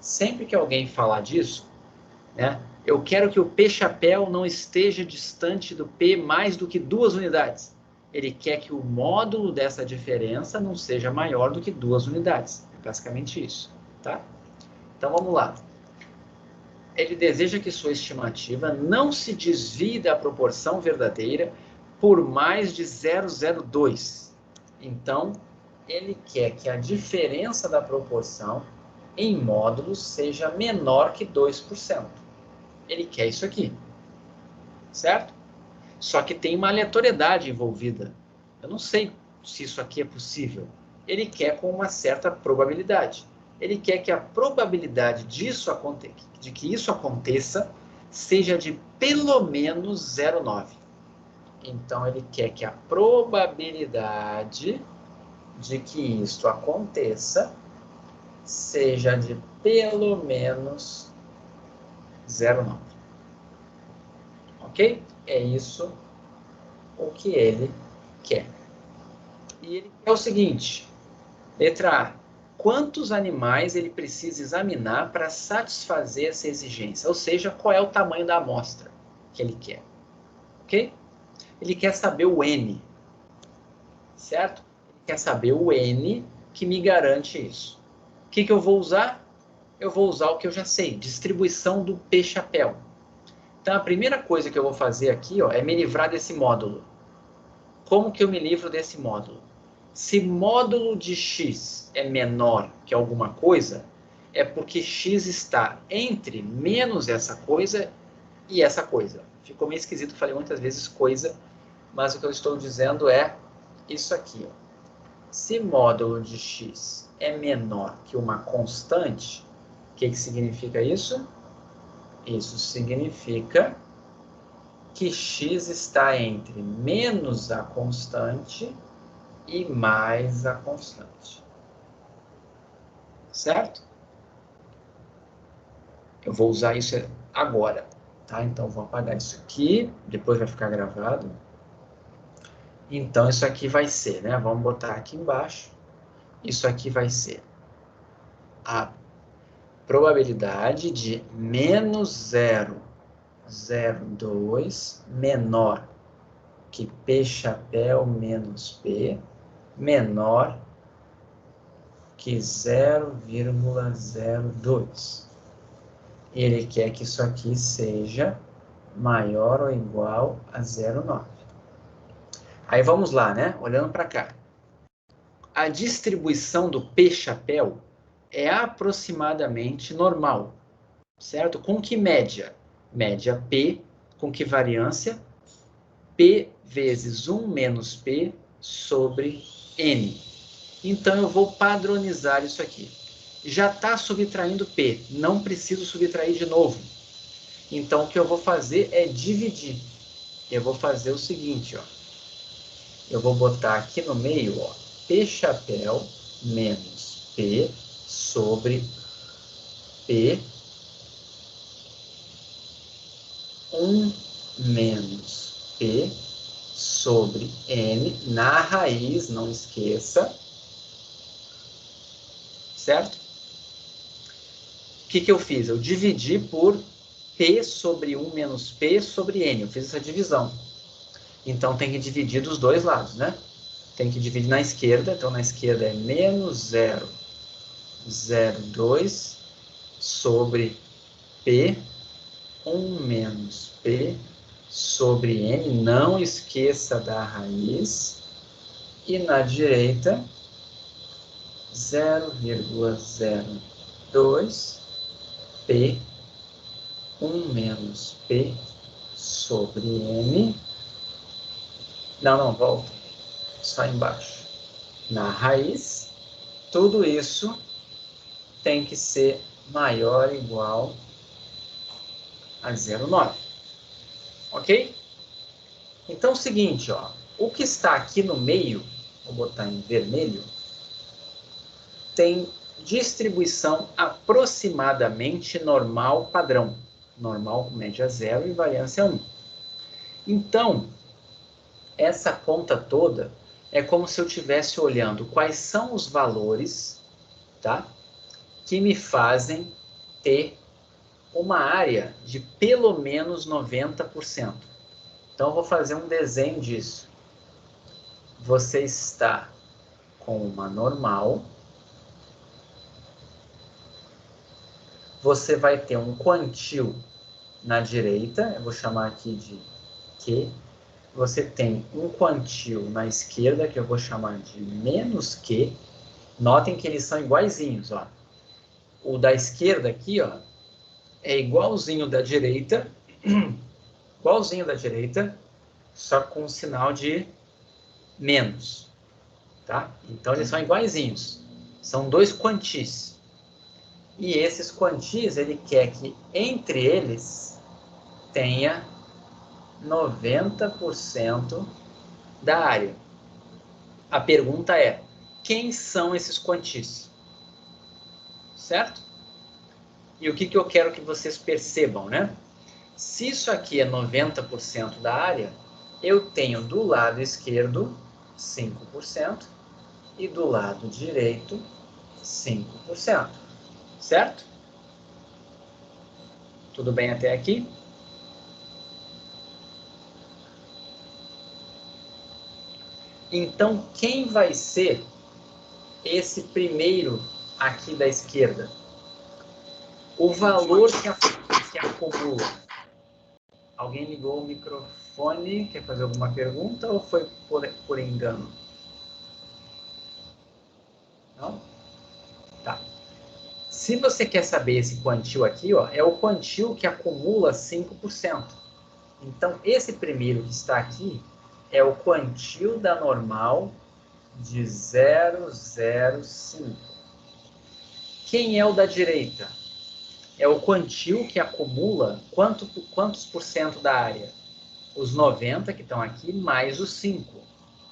S1: Sempre que alguém falar disso, né, eu quero que o P-chapéu não esteja distante do P mais do que 2 unidades. Ele quer que o módulo dessa diferença não seja maior do que 2 unidades. É basicamente isso. Tá? Então, vamos lá. Ele deseja que sua estimativa não se desvie da proporção verdadeira por mais de 0,02. Então, ele quer que a diferença da proporção em módulos seja menor que 2%. Ele quer isso aqui. Certo? Só que tem uma aleatoriedade envolvida. Eu não sei se isso aqui é possível. Ele quer com uma certa probabilidade. Ele quer que a probabilidade de que isso aconteça seja de pelo menos 0,9. Então, ele quer que a probabilidade de que isso aconteça seja de pelo menos 0,9. Ok? É isso o que ele quer. E ele quer o seguinte, letra A, quantos animais ele precisa examinar para satisfazer essa exigência? Ou seja, qual é o tamanho da amostra que ele quer. Ok? Ele quer saber o N. Certo? Ele quer saber o N que me garante isso. O que eu vou usar? Eu vou usar o que eu já sei, distribuição do P-chapéu. Então, a primeira coisa que eu vou fazer aqui, ó, é me livrar desse módulo. Como que eu me livro desse módulo? Se módulo de x é menor que alguma coisa, é porque x está entre menos essa coisa e essa coisa. Ficou meio esquisito, falei muitas vezes coisa, mas o que eu estou dizendo é isso aqui. Ó. Se módulo de x é menor que uma constante, o que significa isso? Isso significa que x está entre menos a constante e mais a constante. Certo? Eu vou usar isso agora. Tá? Então, vou apagar isso aqui. Depois vai ficar gravado. Então, isso aqui vai ser, né? Vamos botar aqui embaixo. Isso aqui vai ser a probabilidade de menos 0,02 menor que P-chapéu menos P menor que 0,02. Ele quer que isso aqui seja maior ou igual a 0,9. Aí vamos lá, né? Olhando para cá. A distribuição do P-chapéu é aproximadamente normal, certo? Com que média? Média P, com que variância? P vezes 1 menos P sobre N. Então, eu vou padronizar isso aqui. Já está subtraindo P, não preciso subtrair de novo. Então, o que eu vou fazer é dividir. Eu vou fazer o seguinte, ó. Eu vou botar aqui no meio, ó, P-chapéu menos P sobre P 1 menos P sobre N na raiz, não esqueça. Certo? O que eu fiz? Eu dividi por P sobre 1 menos P sobre N. Eu fiz essa divisão. Então, tem que dividir dos dois lados, né? tem que dividir na esquerda, então na esquerda é menos 0,02 sobre P, 1 menos P sobre N, não esqueça da raiz, e na direita 0,02 P, 1 menos P sobre N, não, volta, só embaixo, na raiz, tudo isso tem que ser maior ou igual a 0,9. Ok? Então, é o seguinte, ó, o que está aqui no meio, vou botar em vermelho, tem distribuição aproximadamente normal padrão. Normal com média 0 e variância 1. Então, essa conta toda é como se eu estivesse olhando quais são os valores, tá, que me fazem ter uma área de pelo menos 90%. Então, eu vou fazer um desenho disso. Você está com uma normal. Você vai ter um quantil na direita, eu vou chamar aqui de Q. Você tem um quantil na esquerda, que eu vou chamar de menos Q. Notem que eles são iguaizinhos, ó. O da esquerda aqui, ó, é igualzinho da direita, só com um sinal de menos, tá? Então, eles são iguaizinhos. São dois quantis. E esses quantis, ele quer que entre eles tenha 90% da área. A pergunta é, quem são esses quantis? Certo? E o que eu quero que vocês percebam, né? Se isso aqui é 90% da área, eu tenho do lado esquerdo 5% e do lado direito 5%. Certo? Tudo bem até aqui? Então, quem vai ser esse primeiro aqui da esquerda? O valor que acumula. Alguém ligou o microfone? Quer fazer alguma pergunta ou foi por engano? Não? Tá. Se você quer saber esse quantil aqui, ó, é o quantil que acumula 5%. Então, esse primeiro que está aqui é o quantil da normal de 0,05. Quem é o da direita? É o quantil que acumula quantos por cento da área? Os 90 que estão aqui, mais os 5.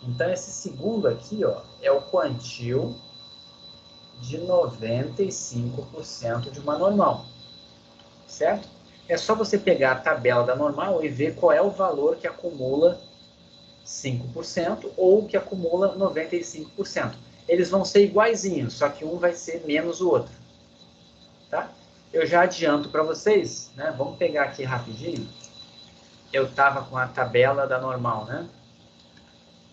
S1: Então, esse segundo aqui, ó, é o quantil de 95% de uma normal. Certo? É só você pegar a tabela da normal e ver qual é o valor que acumula 5% ou que acumula 95%. Eles vão ser iguaizinhos, só que um vai ser menos o outro. Tá? Eu já adianto para vocês, né? Vamos pegar aqui rapidinho. Eu estava com a tabela da normal, né?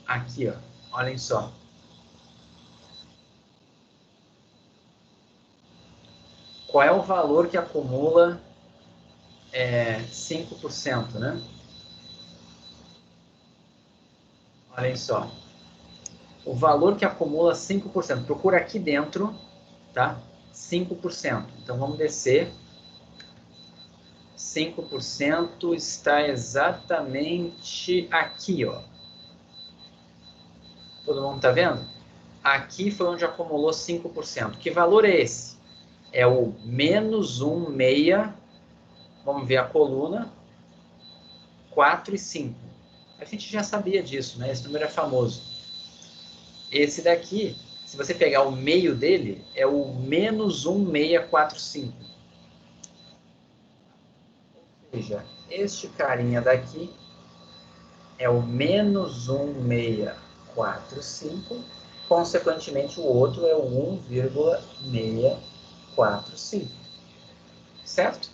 S1: Aqui, ó. Olhem só. Qual é o valor que acumula 5%, né? Olhem só. O valor que acumula 5%. Procura aqui dentro, tá? 5%. Então, vamos descer. 5% está exatamente aqui, ó. Todo mundo está vendo? Aqui foi onde acumulou 5%. Que valor é esse? É o menos 1,6. Vamos ver a coluna. 4 e 5. A gente já sabia disso, né? Esse número é famoso. Esse daqui, se você pegar o meio dele, é o menos 1,645. Ou seja, este carinha daqui é o menos 1,645, consequentemente o outro é o 1,645. Certo?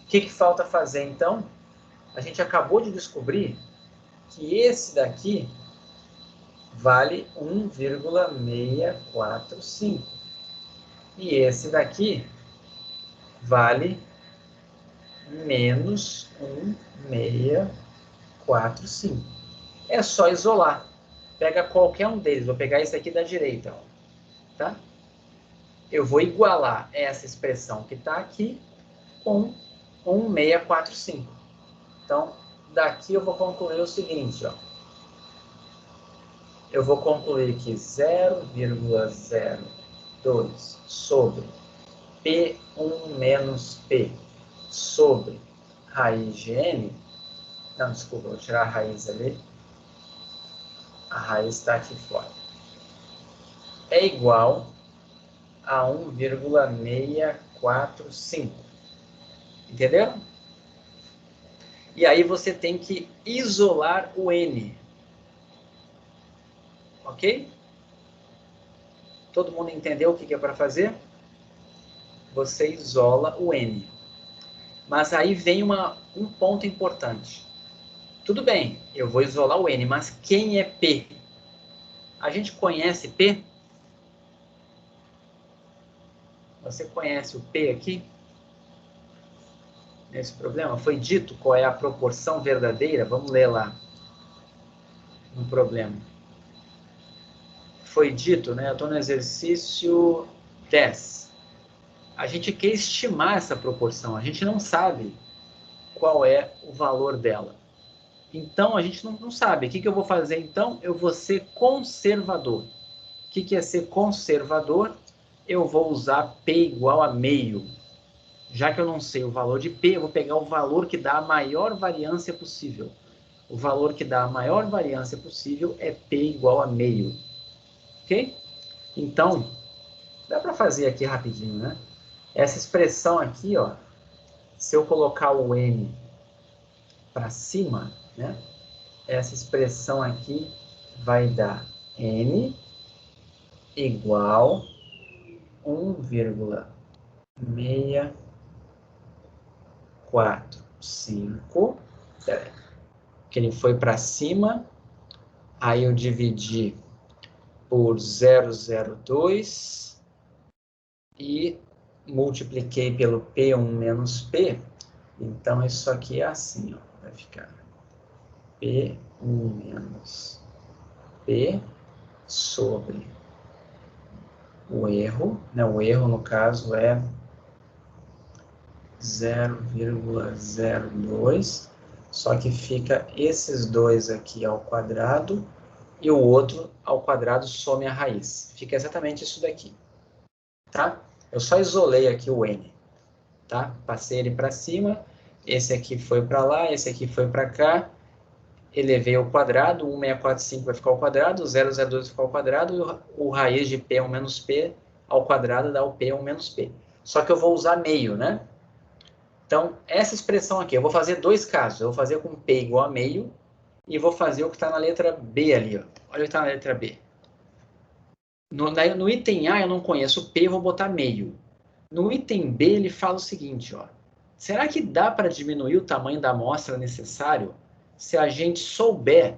S1: O que falta fazer então? A gente acabou de descobrir que esse daqui vale 1,645. E esse daqui vale menos 1,645. É só isolar. Pega qualquer um deles. Vou pegar esse aqui da direita, ó, tá? Eu vou igualar essa expressão que está aqui com 1,645. Então, daqui eu vou concluir o seguinte, ó. Eu vou concluir que 0,02 sobre P1 menos P sobre raiz de n. Não, desculpa, vou tirar a raiz ali. A raiz está aqui fora. É igual a 1,645. Entenderam? E aí você tem que isolar o n. Ok? Todo mundo entendeu o que é para fazer? Você isola o n. Mas aí vem um ponto importante. Tudo bem, eu vou isolar o n, mas quem é P? A gente conhece P? Você conhece o P aqui? Nesse problema? Foi dito qual é a proporção verdadeira? Vamos ler lá no problema. Foi dito, né? Eu estou no exercício 10. A gente quer estimar essa proporção. A gente não sabe qual é o valor dela. Então, a gente não sabe. O que eu vou fazer, então? Eu vou ser conservador. O que é ser conservador? Eu vou usar P igual a meio. Já que eu não sei o valor de P, eu vou pegar o valor que dá a maior variância possível. O valor que dá a maior variância possível é P igual a meio. Ok? Então, dá para fazer aqui rapidinho, né? Essa expressão aqui, ó, se eu colocar o n para cima, né? Essa expressão aqui vai dar n igual 1,645. Que ele foi para cima, aí eu dividi por 0,02 e multipliquei pelo P1 menos P. Então, isso aqui é assim, ó, vai ficar P1 menos P sobre o erro, né? O erro, no caso, é 0,02, só que fica esses dois aqui ao quadrado e o outro ao quadrado some a raiz. Fica exatamente isso daqui, tá? Eu só isolei aqui o n, tá? Passei ele para cima, esse aqui foi para lá, esse aqui foi para cá, elevei ao quadrado, 1,645 vai ficar ao quadrado, 0,02 vai ficar ao quadrado, e o raiz de P1 menos P ao quadrado dá o P1 menos P. Só que eu vou usar meio, né? Então, essa expressão aqui, eu vou fazer dois casos. Eu vou fazer com P igual a meio e vou fazer o que está na letra B ali. Ó. Olha o que está na letra B. No item A eu não conheço P, eu vou botar meio. No item B ele fala o seguinte, ó. Será que dá para diminuir o tamanho da amostra necessário se a gente souber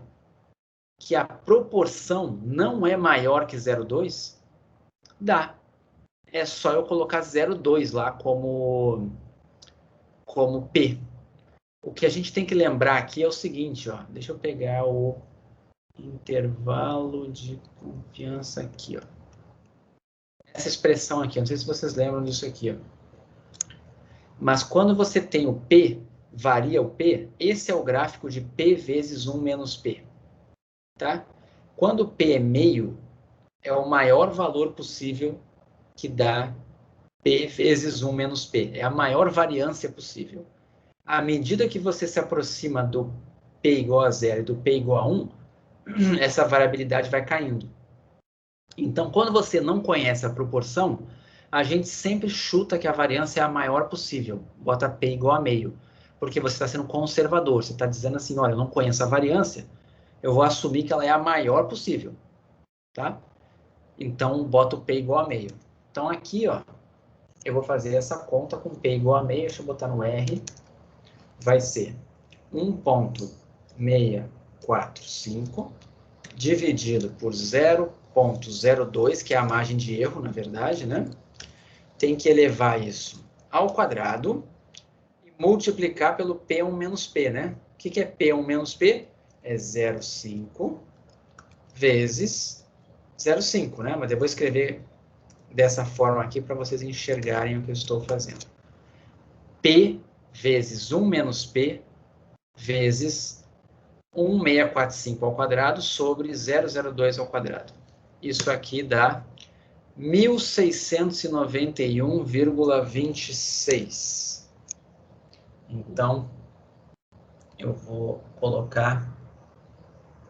S1: que a proporção não é maior que 0,2? Dá. É só eu colocar 0,2 lá como P. O que a gente tem que lembrar aqui é o seguinte, ó. Deixa eu pegar o intervalo de confiança aqui, ó. Essa expressão aqui, não sei se vocês lembram disso aqui, ó. Mas quando você tem o P, varia o P, esse é o gráfico de P vezes 1 menos P. Tá? Quando P é meio, é o maior valor possível que dá P vezes 1 menos P. É a maior variância possível. À medida que você se aproxima do P igual a 0 e do P igual a 1, essa variabilidade vai caindo. Então, quando você não conhece a proporção, a gente sempre chuta que a variância é a maior possível. Bota P igual a meio. Porque você está sendo conservador. Você está dizendo assim, olha, eu não conheço a variância, eu vou assumir que ela é a maior possível. Tá? Então, bota o P igual a meio. Então, aqui, ó, eu vou fazer essa conta com P igual a meio. Deixa eu botar no R. Vai ser 1,645 dividido por 0,02, que é a margem de erro, na verdade, né? Tem que elevar isso ao quadrado e multiplicar pelo P1 menos P, né? O que é P1 menos P? É 0,5 vezes 0,5, né? Mas eu vou escrever dessa forma aqui para vocês enxergarem o que eu estou fazendo. P vezes 1 menos P vezes 1645 ao quadrado sobre 002 ao quadrado. Isso aqui dá 1691,26. Então, eu vou colocar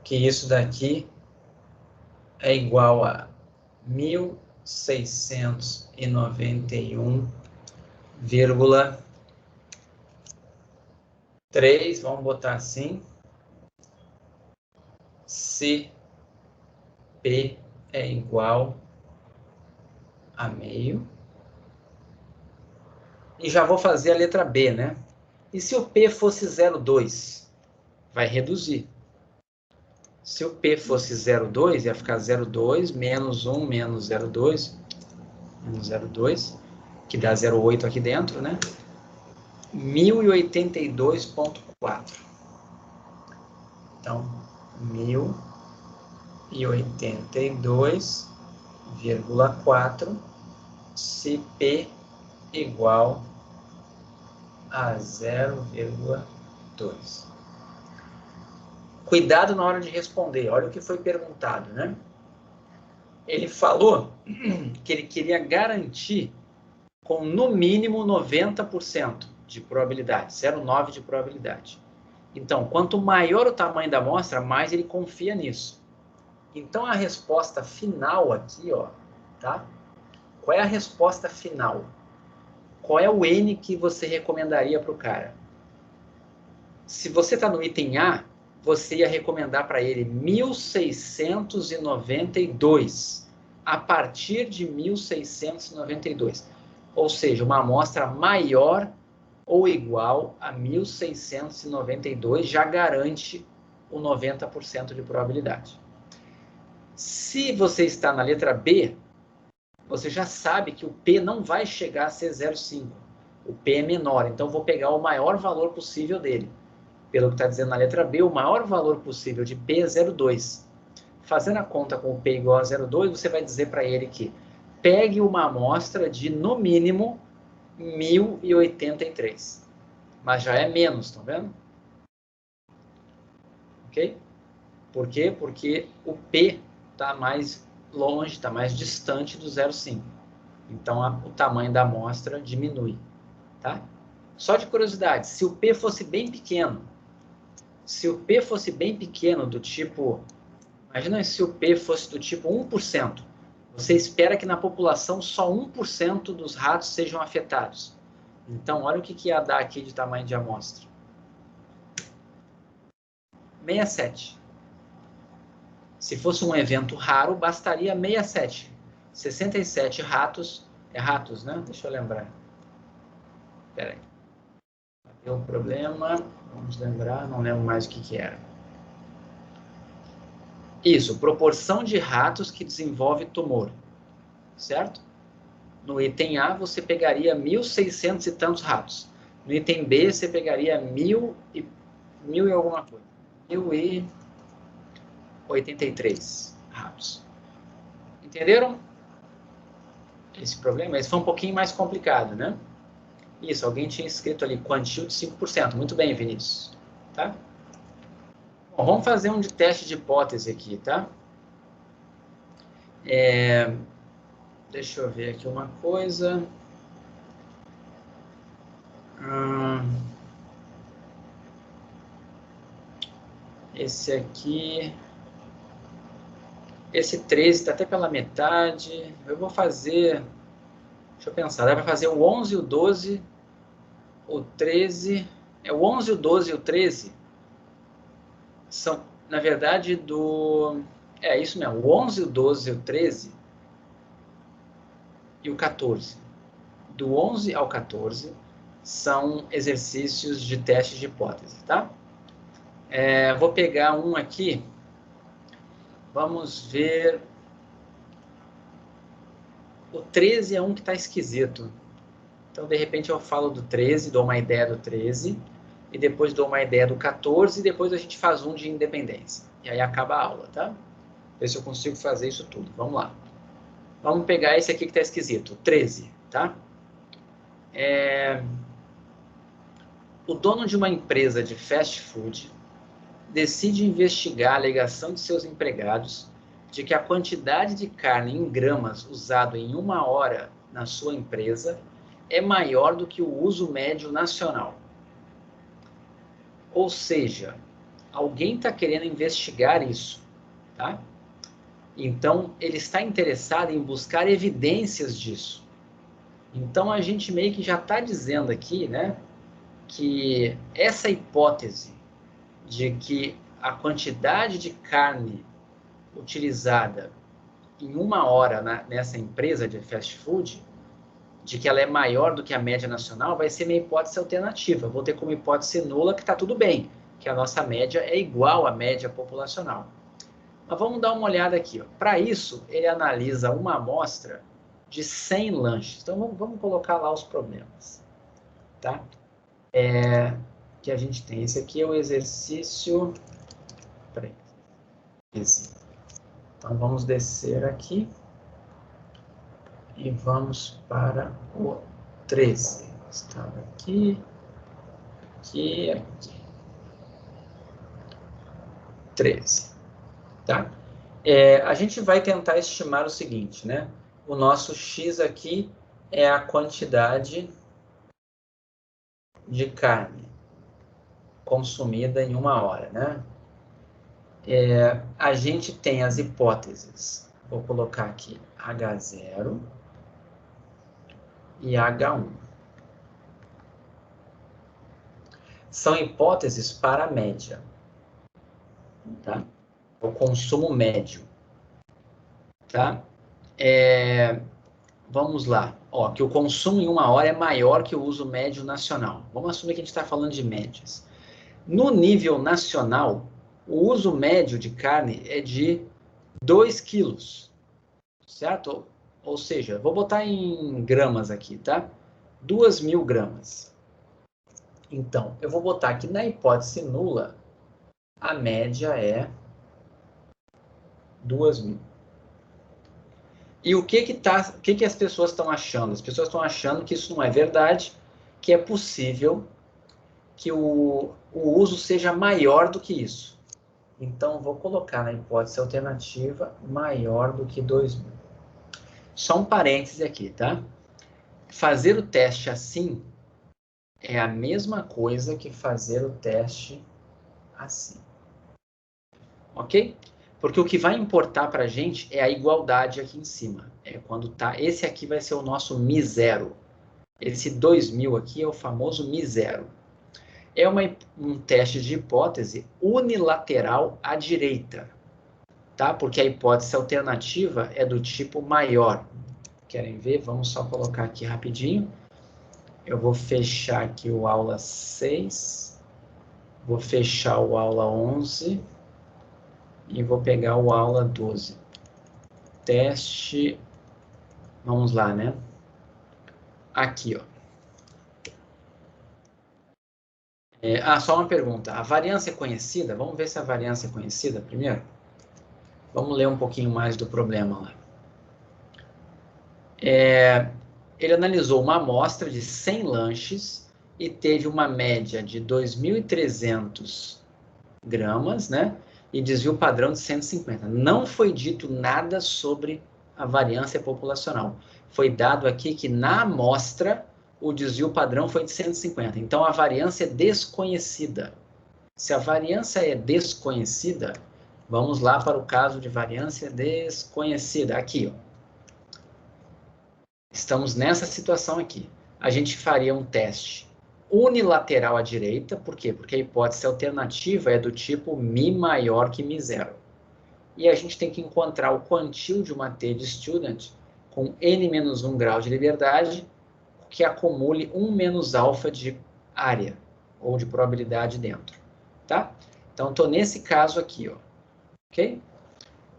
S1: que isso daqui é igual a 1691,3, vamos botar assim, se P é igual a meio. E já vou fazer a letra B, né? E se o P fosse 0,2? Vai reduzir. Se o P fosse 0,2, ia ficar 0,2 menos 1 menos 0,2, menos 0,2, que dá 0,8 aqui dentro, né? 1082,4. Então, 1082,4 se P igual a 0,2. Cuidado na hora de responder. Olha o que foi perguntado, né? Ele falou que ele queria garantir com no mínimo 90% de probabilidade, 0,9 de probabilidade. Então, quanto maior o tamanho da amostra, mais ele confia nisso. Então, a resposta final aqui, ó, tá? Qual é a resposta final? Qual é o N que você recomendaria para o cara? Se você está no item A, você ia recomendar para ele 1692, a partir de 1692. Ou seja, uma amostra maior ou igual a 1692 já garante o 90% de probabilidade. Se você está na letra B, você já sabe que o P não vai chegar a ser 0,5. O P é menor, então vou pegar o maior valor possível dele. Pelo que está dizendo na letra B, o maior valor possível de P é 0,2. Fazendo a conta com o P igual a 0,2, você vai dizer para ele que pegue uma amostra de, no mínimo, 1083. Mas já é menos, estão vendo? Ok? Por quê? Porque o P está mais longe, está mais distante do 0,5. Então, o tamanho da amostra diminui. Tá? Só de curiosidade, se o P fosse bem pequeno, do tipo... Imagina se o P fosse do tipo 1%. Você espera que na população só 1% dos ratos sejam afetados. Então, olha o que ia dar aqui de tamanho de amostra. 67. Se fosse um evento raro, bastaria 67. 67 ratos. É ratos, né? Deixa eu lembrar. Espera aí. Deu um problema. Vamos lembrar. Não lembro mais o que era. Isso. Proporção de ratos que desenvolve tumor. Certo? No item A, você pegaria 1.600 e tantos ratos. No item B, você pegaria 1.000 e alguma coisa. 1.083 ratos. Entenderam esse problema? Esse foi um pouquinho mais complicado, né? Isso, alguém tinha escrito ali, quantil de 5%. Muito bem, Vinícius. Tá? Bom, vamos fazer um de teste de hipótese aqui, tá? Deixa eu ver aqui uma coisa. Esse aqui... Esse 13 está até pela metade. Eu vou fazer... Deixa eu pensar. Dá para fazer o 11 e o 12. O 13... o 11, o 12 e o 13 são, na verdade, do... É isso mesmo. O 11, o 12 e o 13 e o 14. Do 11 ao 14 são exercícios de teste de hipótese, tá? Vou pegar um aqui Vamos ver. O 13 é um que está esquisito. Então, de repente, eu falo do 13, dou uma ideia do 13, e depois dou uma ideia do 14, e depois a gente faz um de independência. E aí acaba a aula, tá? Ver se eu consigo fazer isso tudo. Vamos lá. Vamos pegar esse aqui que está esquisito, 13, tá? O dono de uma empresa de fast food decide investigar a alegação de seus empregados de que a quantidade de carne em gramas usado em 1 hora na sua empresa é maior do que o uso médio nacional. Ou seja, alguém está querendo investigar isso, tá? Então, ele está interessado em buscar evidências disso. Então, a gente meio que já está dizendo aqui, né, que essa hipótese de que a quantidade de carne utilizada em 1 hora nessa empresa de fast food, de que ela é maior do que a média nacional, vai ser minha hipótese alternativa. Vou ter como hipótese nula que está tudo bem, que a nossa média é igual à média populacional. Mas vamos dar uma olhada aqui. Para isso, ele analisa uma amostra de 100 lanches. Então, vamos colocar lá os problemas. Tá? Que a gente tem. Esse aqui é o exercício... Peraí. Esse. Então, vamos descer aqui. E vamos para o 13. Estava aqui. Aqui. 13. Tá? A gente vai tentar estimar o seguinte, né? O nosso X aqui é a quantidade de carne consumida em 1 hora, né? A gente tem as hipóteses. Vou colocar aqui H0 e H1. São hipóteses para a média, tá? O consumo médio, tá? Vamos lá. Ó, que o consumo em 1 hora é maior que o uso médio nacional. Vamos assumir que a gente está falando de médias. No nível nacional, o uso médio de carne é de 2 quilos, certo? Ou seja, vou botar em gramas aqui, tá? 2.000 gramas. Então, eu vou botar aqui na hipótese nula, a média é 2.000. E o que as pessoas estão achando? As pessoas estão achando que isso não é verdade, que é possível que o uso seja maior do que isso. Então, vou colocar na hipótese alternativa maior do que 2.000. Só um parêntese aqui, tá? Fazer o teste assim é a mesma coisa que fazer o teste assim. Ok? Porque o que vai importar para a gente é a igualdade aqui em cima. Quando tá. Esse aqui vai ser o nosso Mi0. Esse 2.000 aqui é o famoso Mi0. É um teste de hipótese unilateral à direita, tá? Porque a hipótese alternativa é do tipo maior. Querem ver? Vamos só colocar aqui rapidinho. Eu vou fechar aqui o aula 6, vou fechar o aula 11 e vou pegar o aula 12. Teste, vamos lá, né? Aqui, ó. Só uma pergunta. A variância é conhecida? Vamos ver se a variância é conhecida primeiro? Vamos ler um pouquinho mais do problema lá. Ele analisou uma amostra de 100 lanches e teve uma média de 2.300 gramas, né? E desvio padrão de 150. Não foi dito nada sobre a variância populacional. Foi dado aqui que na amostra o desvio padrão foi de 150. Então a variância é desconhecida. Se a variância é desconhecida, vamos lá para o caso de variância desconhecida. Aqui, ó. Estamos nessa situação aqui. A gente faria um teste unilateral à direita, por quê? Porque a hipótese alternativa é do tipo Mi maior que Mi0. E a gente tem que encontrar o quantil de uma T de student com n-1 grau de liberdade que acumule 1 menos alfa de área, ou de probabilidade dentro. Tá? Então, estou nesse caso aqui, ó. Ok?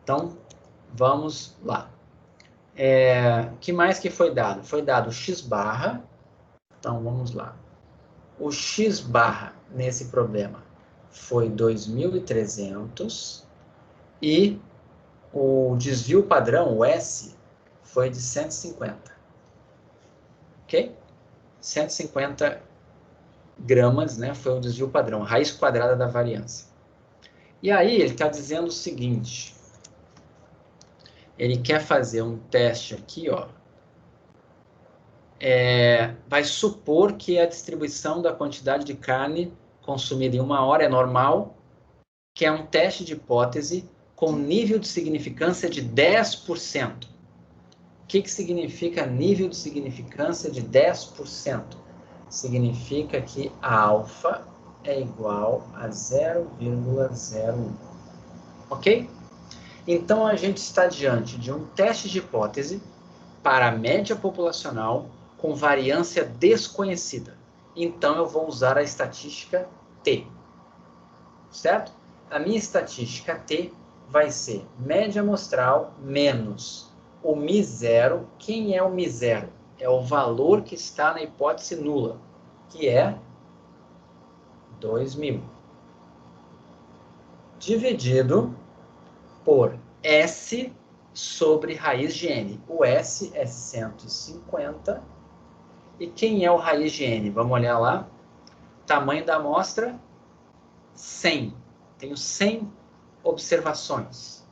S1: Então, vamos lá. Que mais que foi dado? Foi dado o x barra. Então, vamos lá. O x barra nesse problema foi 2.300 e o desvio padrão, o S, foi de 150. Ok? 150 gramas, né, foi o desvio padrão, raiz quadrada da variância. E aí ele está dizendo o seguinte, ele quer fazer um teste aqui, ó, vai supor que a distribuição da quantidade de carne consumida em 1 hora é normal, que é um teste de hipótese com nível de significância de 10%. O que significa nível de significância de 10%? Significa que a alfa é igual a 0,01. Ok? Então, a gente está diante de um teste de hipótese para a média populacional com variância desconhecida. Então, eu vou usar a estatística T. Certo? A minha estatística T vai ser média amostral menos o μ0. Quem é o μ0? É o valor que está na hipótese nula, que é 2.000. Dividido por S sobre raiz de N. O S é 150. E quem é o raiz de N? Vamos olhar lá. Tamanho da amostra, 100. Tenho 100 observações.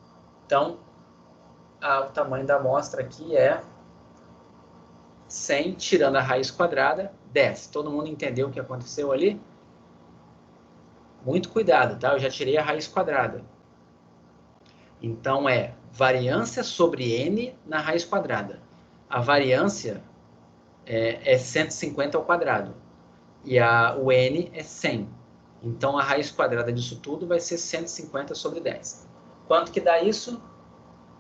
S1: Então, o tamanho da amostra aqui é 100, tirando a raiz quadrada, 10. Todo mundo entendeu o que aconteceu ali? Muito cuidado, tá? Eu já tirei a raiz quadrada. Então, variância sobre n na raiz quadrada. A variância é 150 ao quadrado. E o n é 100. Então, a raiz quadrada disso tudo vai ser 150 sobre 10. Quanto que dá isso?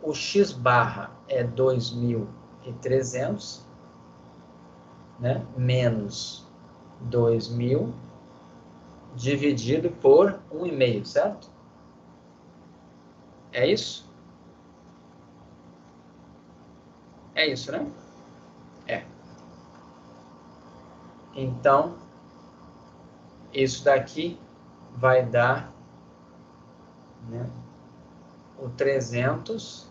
S1: O x barra é 2.300, né? Menos 2.000, dividido por 1,5, certo? É isso? É isso, né? É. Então, isso daqui vai dar, né, o 300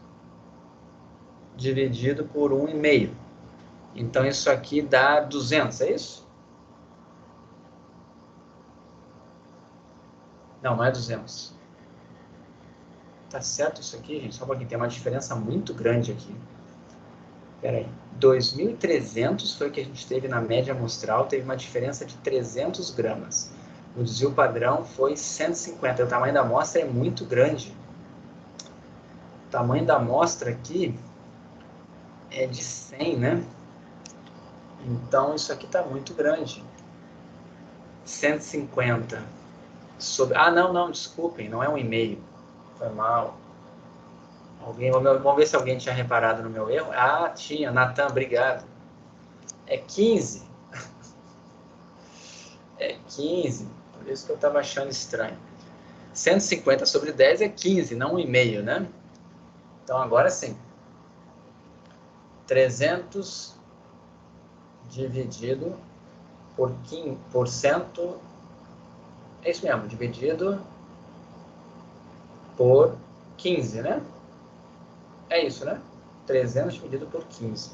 S1: dividido por 1,5. Então, isso aqui dá 200, é isso? Não é 200. Tá certo isso aqui, gente? Só porque tem uma diferença muito grande aqui. Espera aí. 2.300 foi o que a gente teve na média amostral, teve uma diferença de 300 gramas. O desvio padrão foi 150. O tamanho da amostra é muito grande. O tamanho da amostra aqui é de 100, né? Então, isso aqui está muito grande. 150 sobre... Ah, não, desculpem, não é 1,5. Foi mal. Vamos ver se alguém tinha reparado no meu erro. Ah, tinha. Natan, obrigado. É 15. É 15. Por isso que eu estava achando estranho. 150 sobre 10 é 15, não 1,5, né? Então, agora sim. 300 dividido por 100%. É isso mesmo, dividido por 15, né? É isso, né? 300 dividido por 15.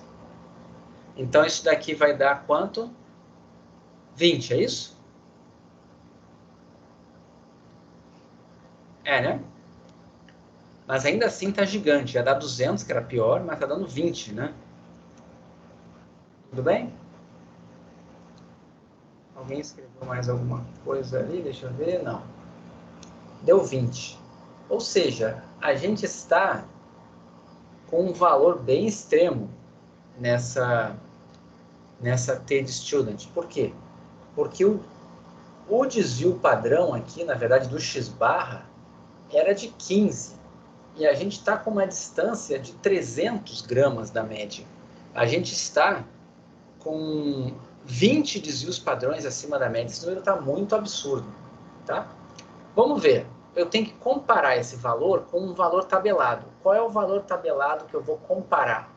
S1: Então, isso daqui vai dar quanto? 20, é isso? É, né? Mas ainda assim tá gigante. Ia dar 200, que era pior, mas tá dando 20, né? Tudo bem? Alguém escreveu mais alguma coisa ali? Deixa eu ver. Não. Deu 20. Ou seja, a gente está com um valor bem extremo nessa T de student. Por quê? Porque o desvio padrão aqui, na verdade, do x barra, era de 15. E a gente está com uma distância de 300 gramas da média. A gente está com 20 desvios padrões acima da média. Esse número está muito absurdo. Tá? Vamos ver. eu tenho que comparar esse valor com um valor tabelado. Qual é o valor tabelado que eu vou comparar?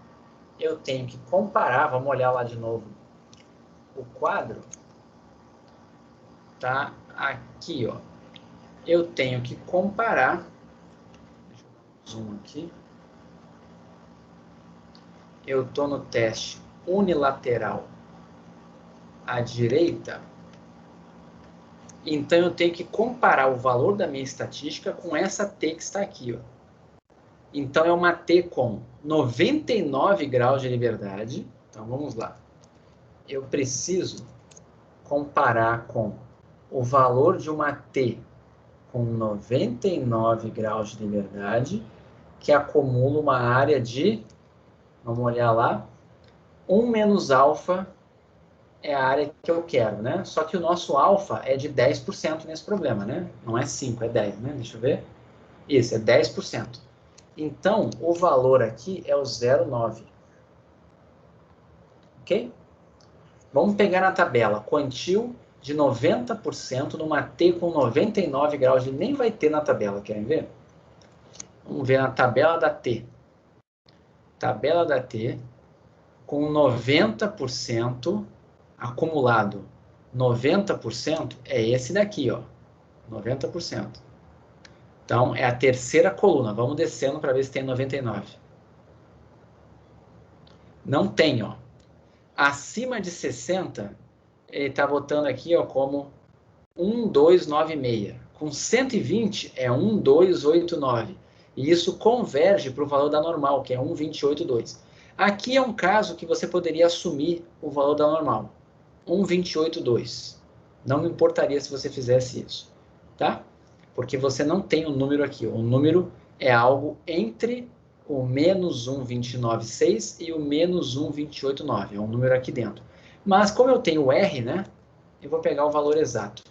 S1: Eu tenho que comparar, vamos olhar lá de novo. O quadro tá aqui, ó. Eu tenho que comparar, deixa eu dar um zoom aqui. Eu estou no teste unilateral à direita, então eu tenho que comparar o valor da minha estatística com essa T que está aqui, ó. Então é uma T com 99 graus de liberdade. Então vamos lá. Eu preciso comparar com o valor de uma T com 99 graus de liberdade, que acumula uma área de, vamos olhar lá, 1 menos alfa é a área que eu quero, né? Só que o nosso alfa é de 10% nesse problema, né? Não é 5, é 10, né? Deixa eu ver. Isso, é 10%. Então, o valor aqui é o 0,9. Ok? Vamos pegar na tabela quantil de 90% numa T com 99 graus de... Nem vai ter na tabela, querem ver? Vamos ver na tabela da T. Tabela da T com 90% acumulado. 90% é esse daqui, ó. 90%. Então, é a terceira coluna. Vamos descendo para ver se tem 99. Não tem, ó. Acima de 60, ele está botando aqui, ó, como 1296. Com 120 é 1289. E isso converge para o valor da normal, que é 1282. Aqui é um caso que você poderia assumir o valor da normal. 1282. Não me importaria se você fizesse isso, tá? Porque você não tem o número aqui. O número é algo entre o menos 1296 e o menos 1289. É um número aqui dentro. Mas como eu tenho o R, né? Eu vou pegar o valor exato.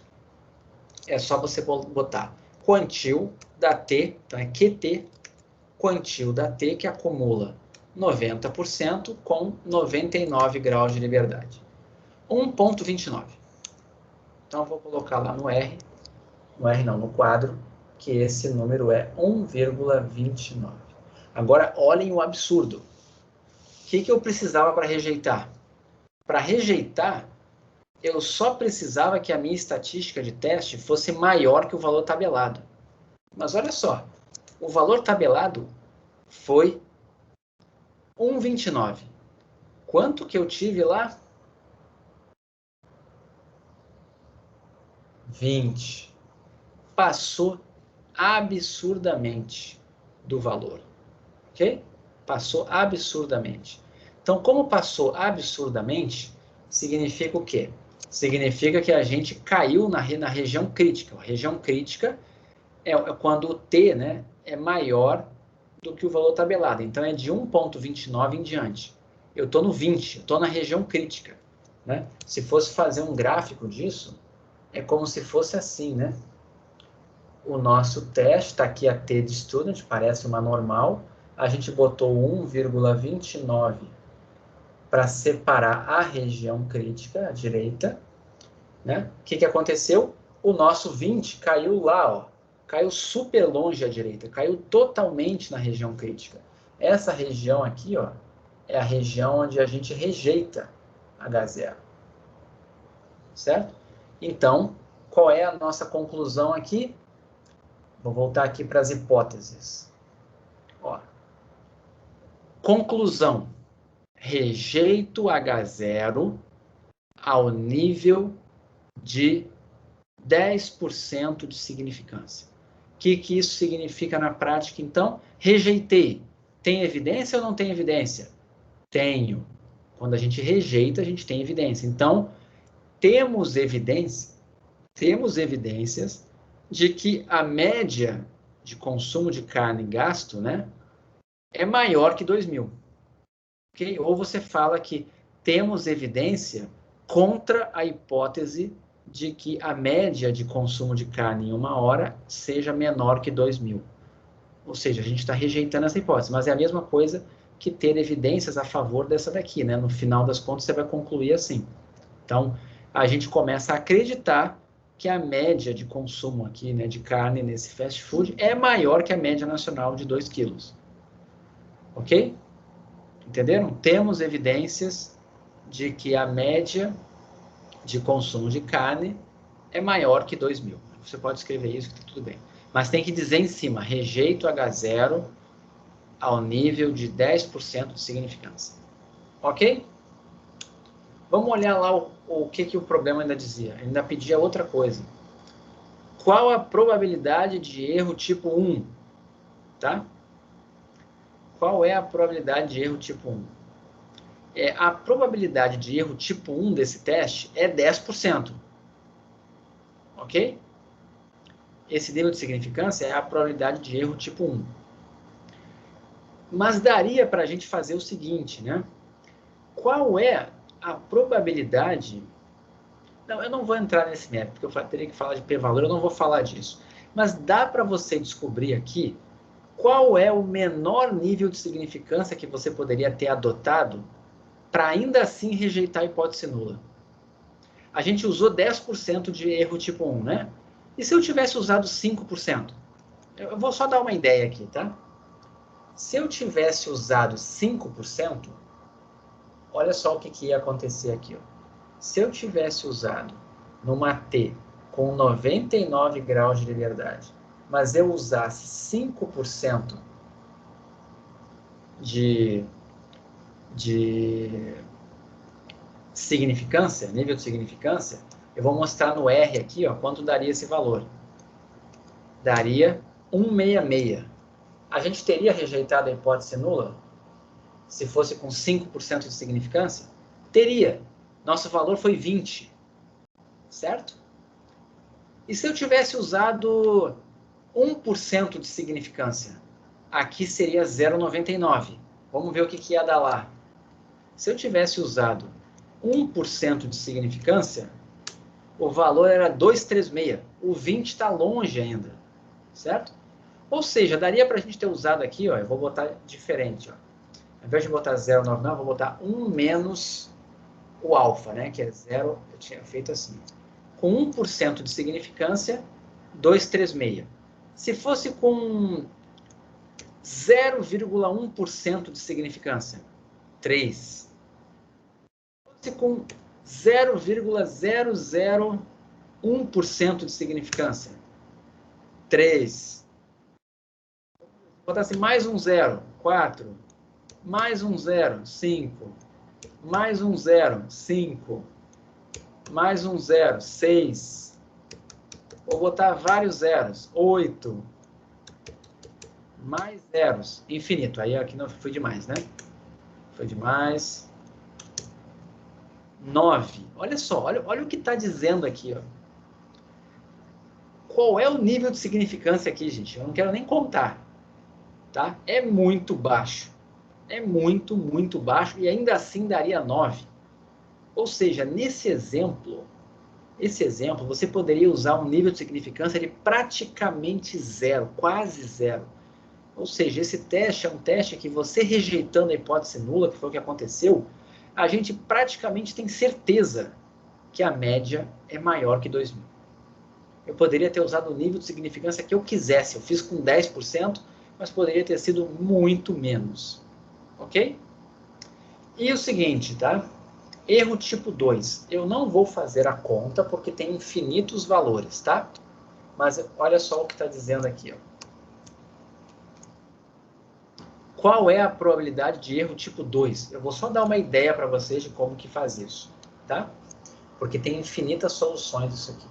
S1: É só você botar quantil da T, então é QT, quantil da T que acumula 90% com 99 graus de liberdade. 1,29. Então, eu vou colocar lá no R não, no quadro, que esse número é 1,29. Agora, olhem o absurdo. O que eu precisava para rejeitar? Para rejeitar, eu só precisava que a minha estatística de teste fosse maior que o valor tabelado. Mas olha só, o valor tabelado foi 1,29. Quanto que eu tive lá? 20. Passou absurdamente do valor. Ok? Passou absurdamente. Então, como passou absurdamente, significa o quê? Significa que a gente caiu na região crítica. A região crítica é quando o T, né, é maior do que o valor tabelado. Então, é de 1,29 em diante. Eu estou no 20, eu estou na região crítica. Né? Se fosse fazer um gráfico disso, é como se fosse assim, né? O nosso teste, está aqui a T de student, parece uma normal. A gente botou 1,29 para separar a região crítica, à direita. Né? O que aconteceu? O nosso 20 caiu lá, ó. Caiu super longe à direita, caiu totalmente na região crítica. Essa região aqui, ó, é a região onde a gente rejeita H0. Certo? Então, qual é a nossa conclusão aqui? Vou voltar aqui para as hipóteses. Ó. Conclusão. Rejeito H0 ao nível de 10% de significância. O que isso significa na prática, então? Rejeitei. Tem evidência ou não tem evidência? Tenho. Quando a gente rejeita, a gente tem evidência. Então, temos evidências de que a média de consumo de carne gasto, né, é maior que 2.000. Okay? Ou você fala que temos evidência contra a hipótese de que a média de consumo de carne em 1 hora seja menor que 2.000. Ou seja, a gente está rejeitando essa hipótese, mas é a mesma coisa que ter evidências a favor dessa daqui, né? No final das contas, você vai concluir assim. Então, a gente começa a acreditar
S2: que a média de consumo aqui, né, de carne nesse fast food é maior que a média nacional de 2 quilos. Ok? Entenderam? Temos evidências de que a média de consumo de carne é maior que 2.000. Você pode escrever isso, que tá tudo bem. Mas tem que dizer em cima, rejeito H0 ao nível de 10% de significância. Ok? Vamos olhar lá o que o problema ainda dizia. Ele ainda pedia outra coisa. Qual a probabilidade de erro tipo 1? Tá? Qual é a probabilidade de erro tipo 1? A probabilidade de erro tipo 1 desse teste é 10%. Ok? Esse nível de significância é a probabilidade de erro tipo 1. Mas daria para a gente fazer o seguinte, né? Qual é a probabilidade... Não, eu não vou entrar nesse método, porque eu teria que falar de p-valor, eu não vou falar disso. Mas dá para você descobrir aqui qual é o menor nível de significância que você poderia ter adotado para ainda assim rejeitar a hipótese nula. A gente usou 10% de erro tipo 1, né? E se eu tivesse usado 5%? Eu vou só dar uma ideia aqui, tá? Se eu tivesse usado 5%, olha só o que ia acontecer aqui. Ó. Se eu tivesse usado numa T com 99 graus de liberdade, mas eu usasse 5% de significância, nível de significância, eu vou mostrar no R aqui, ó, quanto daria esse valor. Daria 166. A gente teria rejeitado a hipótese nula se fosse com 5% de significância? Teria. Nosso valor foi 20. Certo? E se eu tivesse usado 1% de significância? Aqui seria 0,99. Vamos ver o que ia dar lá. Se eu tivesse usado 1% de significância, o valor era 236. O 20 está longe ainda, certo? Ou seja, daria para a gente ter usado aqui, ó, eu vou botar diferente. Ó. Ao invés de botar 0,99, eu vou botar 1 menos o alfa, né, que é 0, eu tinha feito assim. Com 1% de significância, 236. Se fosse com 0,1% de significância, 3. Se com 0,001% de significância, 3. Botasse mais um 0, 4. Mais um 0, 5. Mais um 0, 5. Mais um 0, 6. Vou botar vários zeros, 8. Mais zeros, infinito. Aí aqui não foi demais, né? Foi demais. 9. Olha só, olha o que está dizendo aqui. Ó. Qual é o nível de significância aqui, gente? Eu não quero nem contar. Tá? É muito baixo. É muito, muito baixo e ainda assim daria 9. Ou seja, nesse exemplo, você poderia usar um nível de significância de praticamente zero, quase zero. Ou seja, esse teste é um teste que você rejeitando a hipótese nula, que foi o que aconteceu, a gente praticamente tem certeza que a média é maior que 2.000. Eu poderia ter usado o nível de significância que eu quisesse. Eu fiz com 10%, mas poderia ter sido muito menos. Ok? E o seguinte, tá? Erro tipo 2. Eu não vou fazer a conta porque tem infinitos valores, tá? Mas olha só o que está dizendo aqui. Ó. Qual é a probabilidade de erro tipo 2? Eu vou só dar uma ideia para vocês de como que faz isso, tá? Porque tem infinitas soluções isso aqui.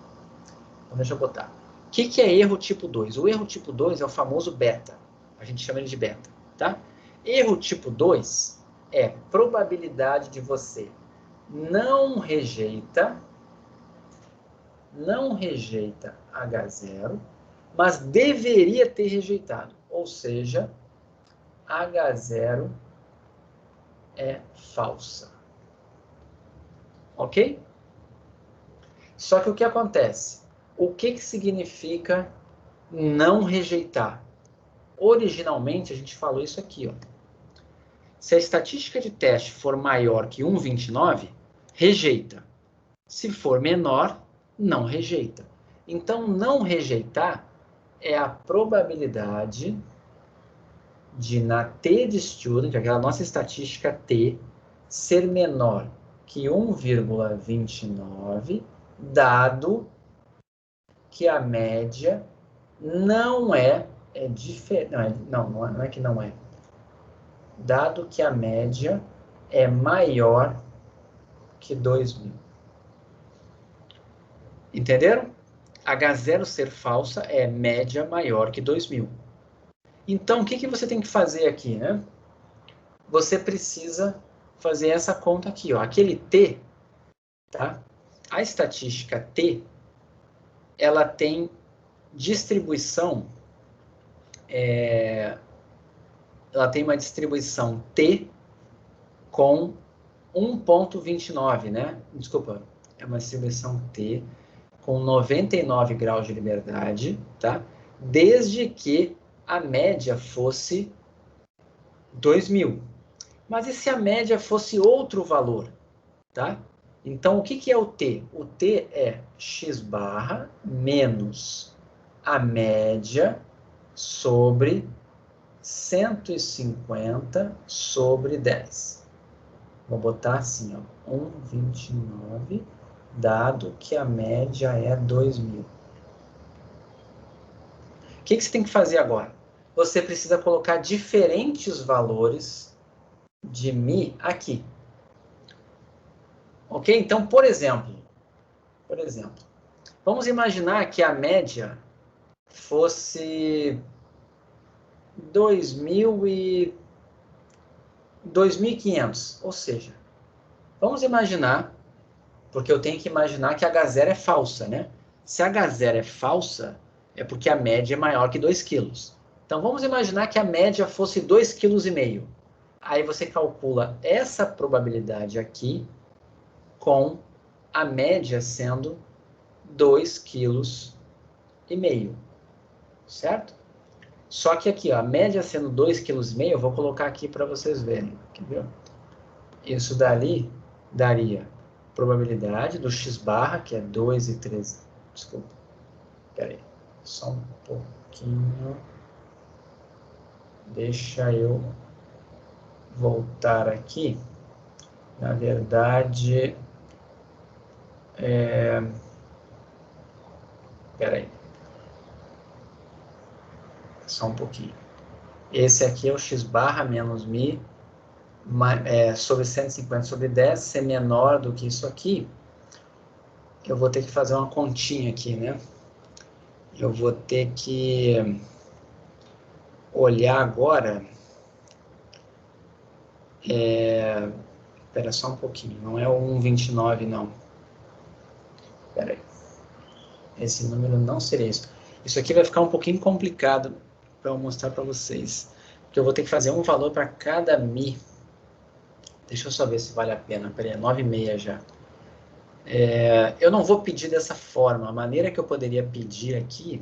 S2: Então deixa eu botar. O que é erro tipo 2? O erro tipo 2 é o famoso beta. A gente chama ele de beta, tá? Erro tipo 2 é probabilidade de você não rejeita H0, mas deveria ter rejeitado. Ou seja, H0 é falsa. Ok? Só que o que acontece? O que significa não rejeitar? Originalmente, a gente falou isso aqui. Ó. Se a estatística de teste for maior que 1,29, rejeita. Se for menor, não rejeita. Então, não rejeitar é a probabilidade de na T de student, aquela nossa estatística T, ser menor que 1,29, dado que a média não é diferente. Não é que não é. Dado que a média é maior que 2.000. Entenderam? H0 ser falsa é média maior que 2.000. Então, o que você tem que fazer aqui, né? Você precisa fazer essa conta aqui, ó. Aquele T, tá? A estatística T, ela tem distribuição, ela tem uma distribuição T com 1,29, né? Desculpa, é uma distribuição T com 99 graus de liberdade, tá? Desde que a média fosse 2.000. Mas e se a média fosse outro valor, tá? Então, o que é o T? O T é x barra menos a média sobre 150 sobre 10. Vou botar assim, ó, 1,29, dado que a média é 2.000. O que você tem que fazer agora? Você precisa colocar diferentes valores de mi aqui. Ok? Então, por exemplo, vamos imaginar que a média fosse 2.500, ou seja, vamos imaginar, porque eu tenho que imaginar que a H0 é falsa, né? Se a H0 é falsa, é porque a média é maior que 2 quilos. Então, vamos imaginar que a média fosse 2,5 kg. Aí você calcula essa probabilidade aqui com a média sendo 2,5 kg, certo? Só que aqui, ó, a média sendo 2,5 kg, eu vou colocar aqui para vocês verem. Quer ver? Isso dali daria probabilidade do x barra, que é 2,13. Desculpa. Espera aí. Só um pouquinho. Deixa eu voltar aqui. Na verdade, espera aí. Só um pouquinho. Esse aqui é o x barra menos mi sobre 150 sobre 10, ser menor do que isso aqui. Eu vou ter que fazer uma continha aqui, né? Eu vou ter que olhar agora. Espera só um pouquinho. Não é o 1,29, não. Espera aí. Esse número não seria isso. Isso aqui vai ficar um pouquinho complicado para eu mostrar para vocês. Porque eu vou ter que fazer um valor para cada mi. Deixa eu só ver se vale a pena. Espera aí, é 9,6 já. Eu não vou pedir dessa forma. A maneira que eu poderia pedir aqui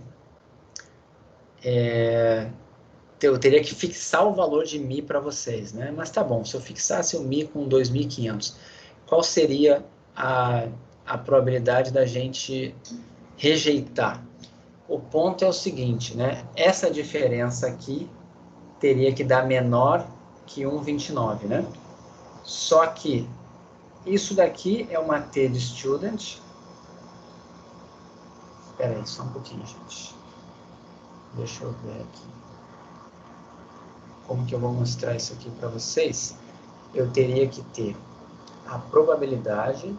S2: eu teria que fixar o valor de mi para vocês, né? Mas tá bom, se eu fixasse o mi com 2.500, qual seria a probabilidade da gente rejeitar? O ponto é o seguinte, né? Essa diferença aqui teria que dar menor que 1,29, né? Só que isso daqui é uma T de student. Espera aí, só um pouquinho, gente. Deixa eu ver aqui. Como que eu vou mostrar isso aqui para vocês? Eu teria que ter a probabilidade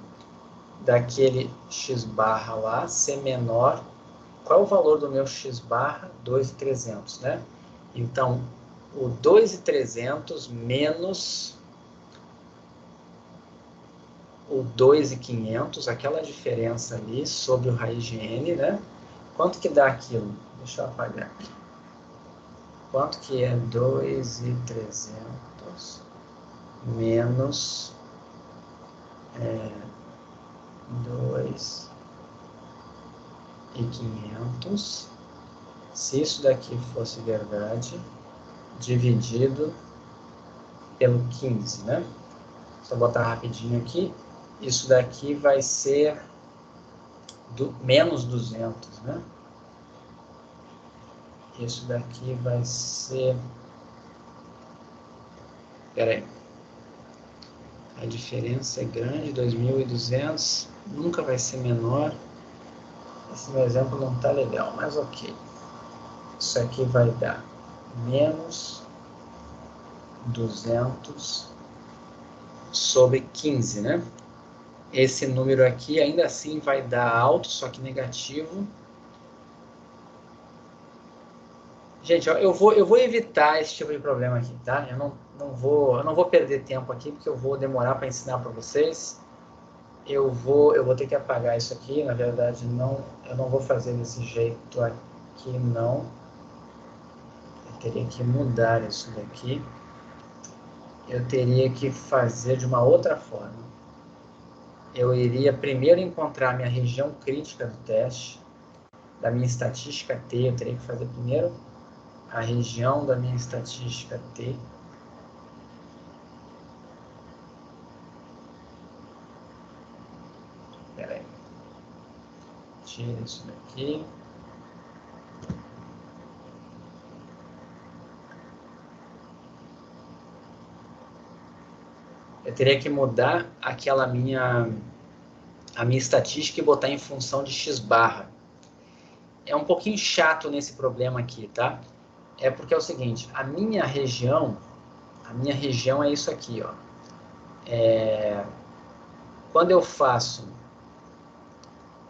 S2: daquele x barra lá ser menor. Qual é o valor do meu x barra? 2.300, né? Então, o 2.300 menos o 2.500, aquela diferença ali sobre o raiz de n, né? Quanto que dá aquilo? Deixa eu apagar aqui. Quanto que é 2.300 menos 2.500, se isso daqui fosse verdade, dividido pelo 15, né? Só botar rapidinho aqui. Isso daqui vai ser menos 200, né? Isso daqui vai ser... Espera aí. A diferença é grande, 2.200, nunca vai ser menor. Esse meu exemplo não está legal, mas ok. Isso aqui vai dar menos 200 sobre 15, né? Esse número aqui ainda assim vai dar alto, só que negativo. Gente, ó, eu vou evitar esse tipo de problema aqui, tá? Eu não vou perder tempo aqui, porque eu vou demorar para ensinar para vocês. Eu vou ter que apagar isso aqui, na verdade, eu não vou fazer desse jeito aqui, não. Eu teria que mudar isso daqui. Eu teria que fazer de uma outra forma. Eu iria primeiro encontrar a minha região crítica do teste, da minha estatística T, eu teria que fazer primeiro a região da minha estatística T. Espera aí. Tira isso daqui. Eu teria que mudar a minha estatística e botar em função de x barra. É um pouquinho chato nesse problema aqui, tá? É porque é o seguinte, a minha região é isso aqui, ó. Quando eu faço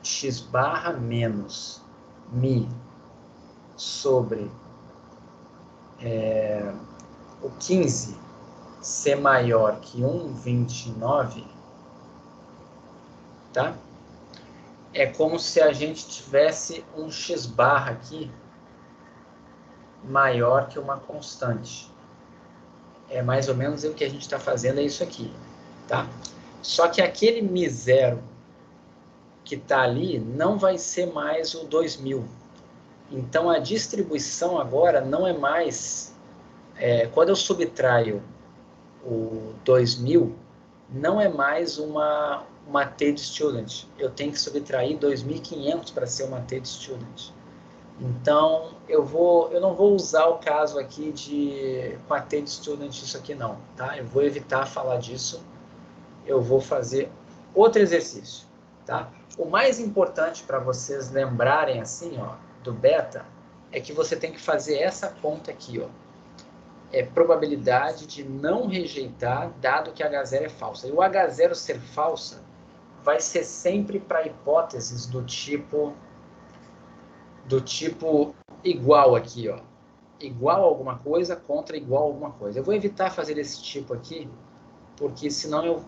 S2: x barra menos mi sobre o 15 ser maior que 1,29, tá? É como se a gente tivesse um x barra aqui maior que uma constante. É mais ou menos o que a gente está fazendo, é isso aqui, tá? Só que aquele mi0 que está ali não vai ser mais o 2000. Então, a distribuição agora não é mais... quando eu subtraio o 2000, não é mais uma T de student. Eu tenho que subtrair 2.500 para ser uma T de student. Então, eu não vou usar o caso aqui com a T de student isso aqui não, tá? Eu vou evitar falar disso. Eu vou fazer outro exercício, tá? O mais importante para vocês lembrarem assim, ó, do beta, é que você tem que fazer essa conta aqui, ó. É probabilidade de não rejeitar, dado que H0 é falsa. E o H0 ser falsa vai ser sempre para hipóteses do tipo igual aqui, ó. Igual a alguma coisa contra igual a alguma coisa. Eu vou evitar fazer esse tipo aqui, porque senão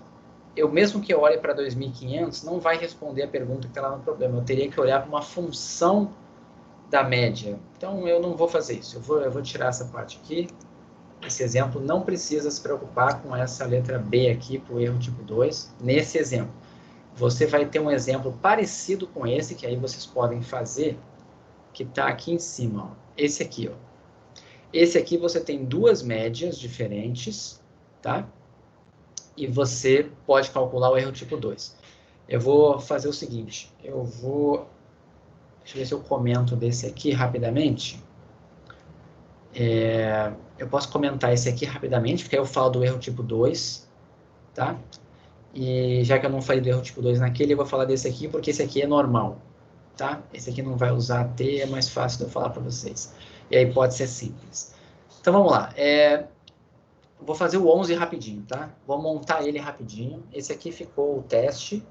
S2: eu mesmo que eu olhe para 2.500, não vai responder a pergunta que está lá no problema. Eu teria que olhar para uma função da média. Então, eu não vou fazer isso. Eu vou tirar essa parte aqui. Esse exemplo não precisa se preocupar com essa letra B aqui, para o erro tipo 2. Nesse exemplo, você vai ter um exemplo parecido com esse, que aí vocês podem fazer, que está aqui em cima. Ó. Esse aqui, ó. Esse aqui você tem duas médias diferentes, tá? E você pode calcular o erro tipo 2. Eu vou fazer o seguinte, deixa eu ver se eu comento desse aqui rapidamente. Eu posso comentar esse aqui rapidamente, porque aí eu falo do erro tipo 2, tá? E já que eu não falei do erro tipo 2 naquele, eu vou falar desse aqui, porque esse aqui é normal, tá? Esse aqui não vai usar T, é mais fácil de eu falar para vocês. E a hipótese é simples. Então, vamos lá. Vou fazer o 11 rapidinho, tá? Vou montar ele rapidinho. Esse aqui ficou o teste,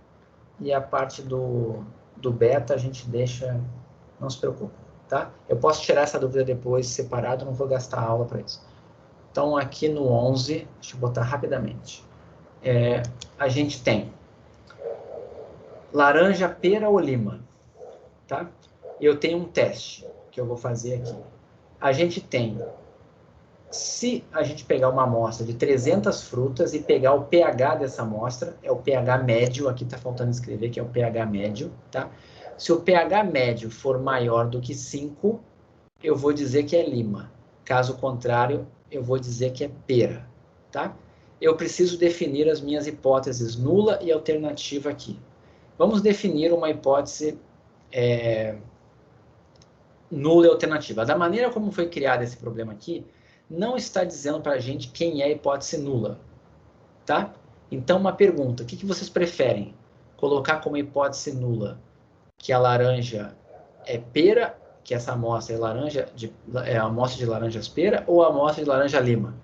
S2: e a parte do beta a gente deixa, não se preocupe, tá? Eu posso tirar essa dúvida depois separado, não vou gastar aula para isso. Então, aqui no 11, deixa eu botar rapidamente. A gente tem laranja, pera ou lima, tá? Eu tenho um teste que eu vou fazer aqui. A gente tem, se a gente pegar uma amostra de 300 frutas e pegar o pH dessa amostra, é o pH médio, aqui está faltando escrever que é o pH médio, tá? Se o pH médio for maior do que 5, eu vou dizer que é lima. Caso contrário, eu vou dizer que é pera, tá? Eu preciso definir as minhas hipóteses nula e alternativa aqui. Vamos definir uma hipótese nula e alternativa. Da maneira como foi criado esse problema aqui, não está dizendo para a gente quem é a hipótese nula, tá? Então, uma pergunta, o que vocês preferem? Colocar como hipótese nula que a laranja é pera, que essa amostra é a amostra de laranjas pera, ou a amostra de laranja lima?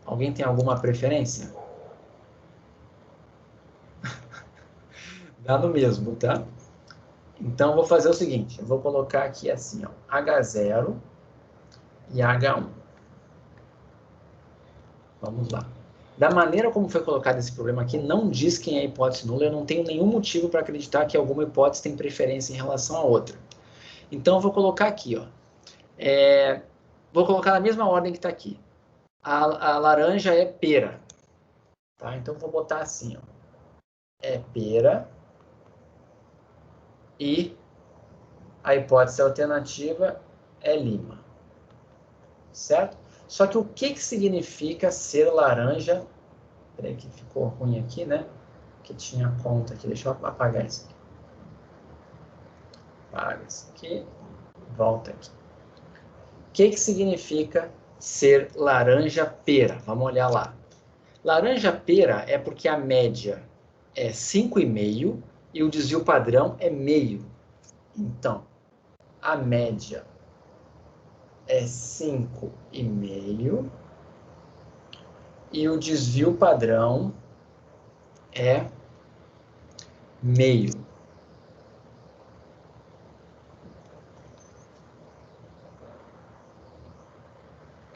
S2: Alguém tem alguma preferência? Dá no mesmo, tá? Então, eu vou fazer o seguinte, eu vou colocar aqui assim, ó, H0 e H1. Vamos lá. Da maneira como foi colocado esse problema aqui, não diz quem é a hipótese nula, eu não tenho nenhum motivo para acreditar que alguma hipótese tem preferência em relação a outra. Então, eu vou colocar aqui, ó. Vou colocar na mesma ordem que está aqui. A laranja é pera. Tá? Então, vou botar assim, ó. É pera. E a hipótese alternativa é lima. Certo? Só que o que significa ser laranja? Peraí que ficou ruim aqui, né? Que tinha conta aqui. Deixa eu apagar isso aqui. Apaga isso aqui. Volta aqui. O que significa ser laranja-pera? Vamos olhar lá. Laranja-pera é porque a média é 5,5 e o desvio padrão é meio. Então, a média é 5,5 e o desvio padrão é meio.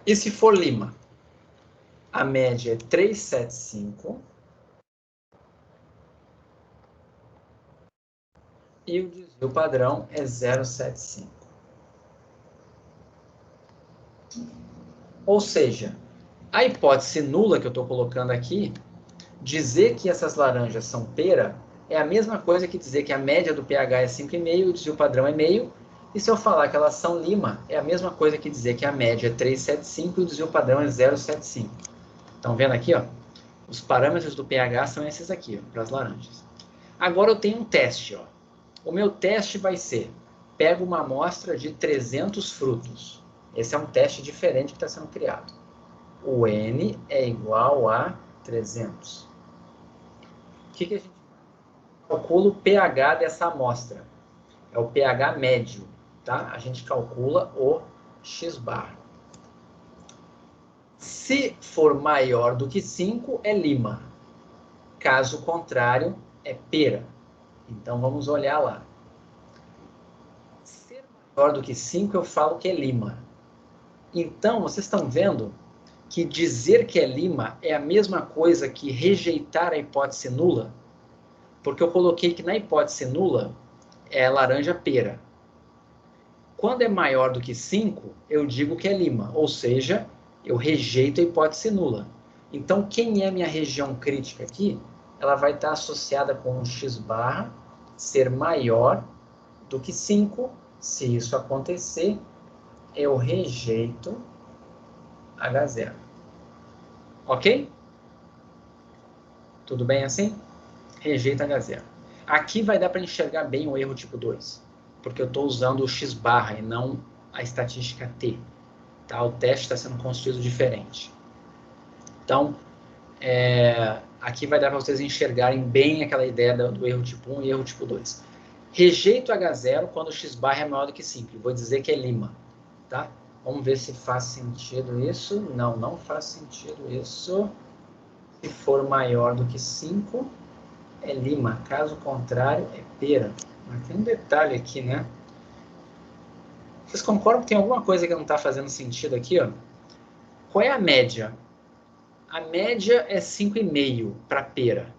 S2: E se for lima? A média é 375 e o desvio padrão é 0,75. Ou seja, a hipótese nula que eu estou colocando aqui, dizer que essas laranjas são pera, é a mesma coisa que dizer que a média do pH é 5,5 e o desvio padrão é meio. E se eu falar que elas são lima, é a mesma coisa que dizer que a média é 375 e o desvio padrão é 0,75. Estão vendo aqui, ó? Os parâmetros do pH são esses aqui, para as laranjas. Agora eu tenho um teste, ó. O meu teste vai ser, pego uma amostra de 300 frutos. Esse é um teste diferente que está sendo criado. O N é igual a 300. O que a gente calcula o pH dessa amostra? É o pH médio, tá? A gente calcula o x-bar. Se for maior do que 5, é lima. Caso contrário, é pera. Então, vamos olhar lá. Ser maior do que 5, eu falo que é lima. Então, vocês estão vendo que dizer que é lima é a mesma coisa que rejeitar a hipótese nula? Porque eu coloquei que na hipótese nula é laranja-pera. Quando é maior do que 5, eu digo que é lima, ou seja, eu rejeito a hipótese nula. Então, quem é minha região crítica aqui? Ela vai estar associada com o x-barra ser maior do que 5. Se isso acontecer, eu rejeito H0. Ok? Tudo bem assim? Rejeito H0. Aqui vai dar para enxergar bem o erro tipo 2, porque eu estou usando o x-barra e não a estatística T. Tá? O teste está sendo construído diferente. Então, aqui vai dar para vocês enxergarem bem aquela ideia do erro tipo 1 e erro tipo 2. Rejeito H0 quando o x-barra é maior do que 5. Vou dizer que é lima. Tá? Vamos ver se faz sentido isso. Não, não faz sentido isso. Se for maior do que 5, é lima. Caso contrário, é pera. Mas tem um detalhe aqui, né? Vocês concordam que tem alguma coisa que não está fazendo sentido aqui? Ó? Qual é a média? A média é 5,5 para pera.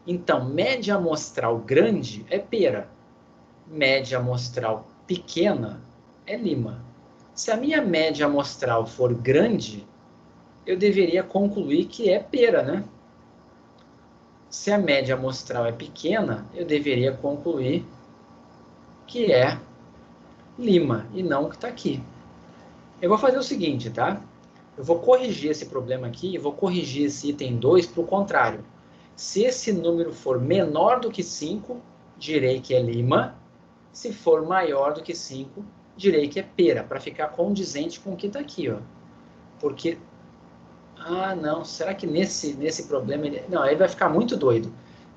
S2: Então, média amostral grande é pera. Média amostral pequena é lima. Se a minha média amostral for grande, eu deveria concluir que é pera, né? Se a média amostral é pequena, eu deveria concluir que é lima e não o que está aqui. Eu vou fazer o seguinte, tá? Eu vou corrigir esse problema aqui e vou corrigir esse item 2 para o contrário. Se esse número for menor do que 5, direi que é lima. Se for maior do que 5, direi que é pera, para ficar condizente com o que está aqui, ó. Porque, não, será que nesse problema, não, ele vai ficar muito doido.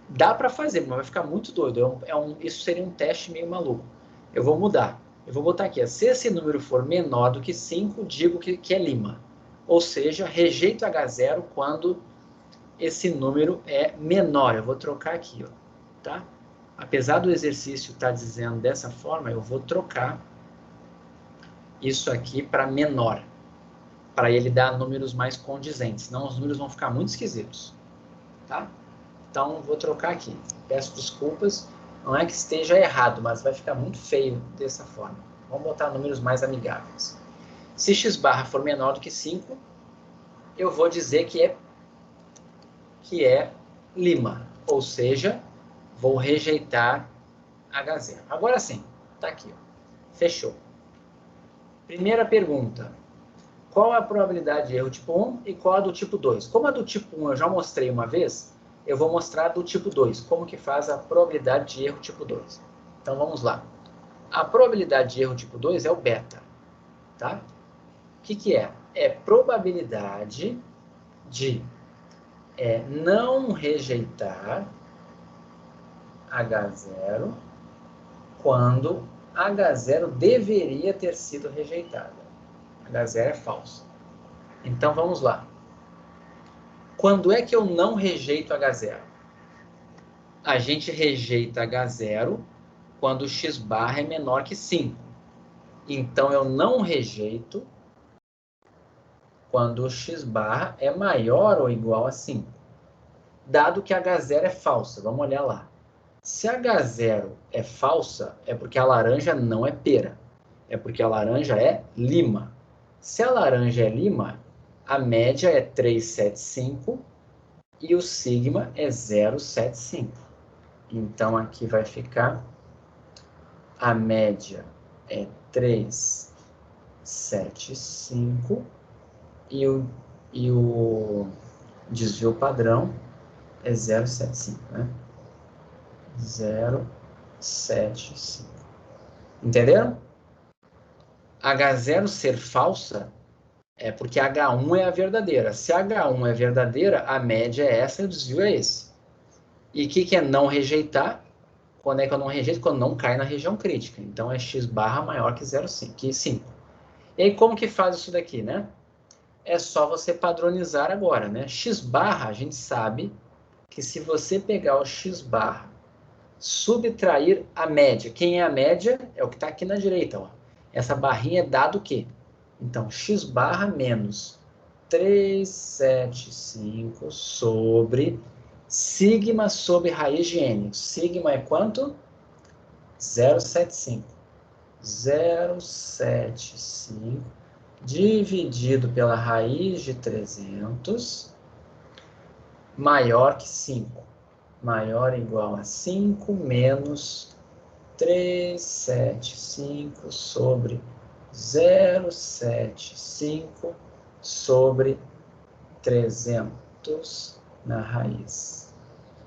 S2: Dá para fazer, mas vai ficar muito doido. Isso seria um teste meio maluco. Eu vou mudar. Eu vou botar aqui, ó, se esse número for menor do que 5, digo que é Lima. Ou seja, rejeito H0 quando esse número é menor. Eu vou trocar aqui, ó, tá? Apesar do exercício estar dizendo dessa forma, eu vou trocar isso aqui para menor, para ele dar números mais condizentes, senão os números vão ficar muito esquisitos, tá? Então, vou trocar aqui. Peço desculpas, não é que esteja errado, mas vai ficar muito feio dessa forma. Vamos botar números mais amigáveis. Se x barra for menor do que 5, eu vou dizer que é Lima, ou seja, vou rejeitar H0. Agora sim, tá aqui, ó. Fechou. Primeira pergunta. Qual a probabilidade de erro tipo 1 e qual a do tipo 2? Como a do tipo 1 eu já mostrei uma vez, eu vou mostrar a do tipo 2, como que faz a probabilidade de erro tipo 2. Então vamos lá. A probabilidade de erro tipo 2 é o beta, tá? O que é? É probabilidade de não rejeitar H0 quando H0 deveria ter sido rejeitada. H0 é falso. Então vamos lá. Quando é que eu não rejeito H0? A gente rejeita H0 quando o x barra é menor que 5. Então eu não rejeito quando o x barra é maior ou igual a 5. Dado que H0 é falsa, vamos olhar lá. Se H0 é falsa, é porque a laranja não é pera. É porque a laranja é lima. Se a laranja é lima, a média é 375 e o sigma é 0,75. Então, aqui vai ficar a média é 375 e o desvio padrão é 0,75, né? 0,75. Entenderam? H0 ser falsa é porque H1 é a verdadeira. Se H1 é verdadeira, a média é essa e o desvio é esse. E o que é não rejeitar? Quando é que eu não rejeito? Quando não cai na região crítica. Então, é x barra maior que 0,5. E aí, como que faz isso daqui, né? É só você padronizar agora, né? X barra, a gente sabe que se você pegar o x barra, subtrair a média. Quem é a média? É o que está aqui na direita, ó. Essa barrinha é dado o quê? Então, x barra menos 375 sobre sigma sobre raiz de n. Sigma é quanto? 0,75. 0,75 dividido pela raiz de 300 maior que 5. Maior ou igual a 5 menos 375 sobre 0,75 sobre 300 na raiz.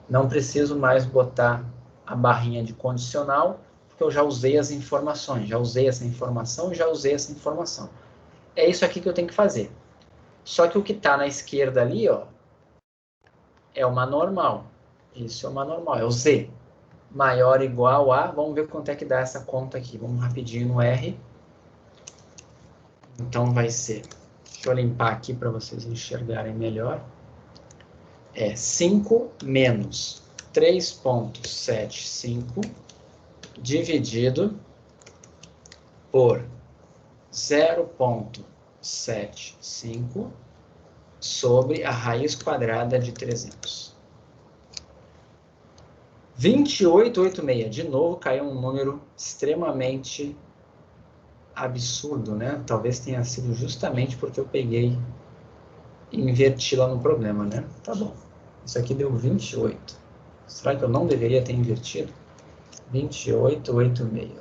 S2: Não preciso mais botar a barrinha de condicional, porque eu já usei as informações, já usei essa informação e já usei essa informação. É isso aqui que eu tenho que fazer. Só que o que está na esquerda ali, ó, é uma normal. Isso é uma normal, é o Z. Maior ou igual a... Vamos ver quanto é que dá essa conta aqui. Vamos rapidinho no R. Então vai ser... Deixa eu limpar aqui para vocês enxergarem melhor. É 5 menos 3,75 dividido por 0,75 sobre a raiz quadrada de 300. 2886. De novo, caiu um número extremamente absurdo, né? Talvez tenha sido justamente porque eu peguei e inverti lá no problema, né? Tá bom. Isso aqui deu 28. Será que eu não deveria ter invertido? 2886.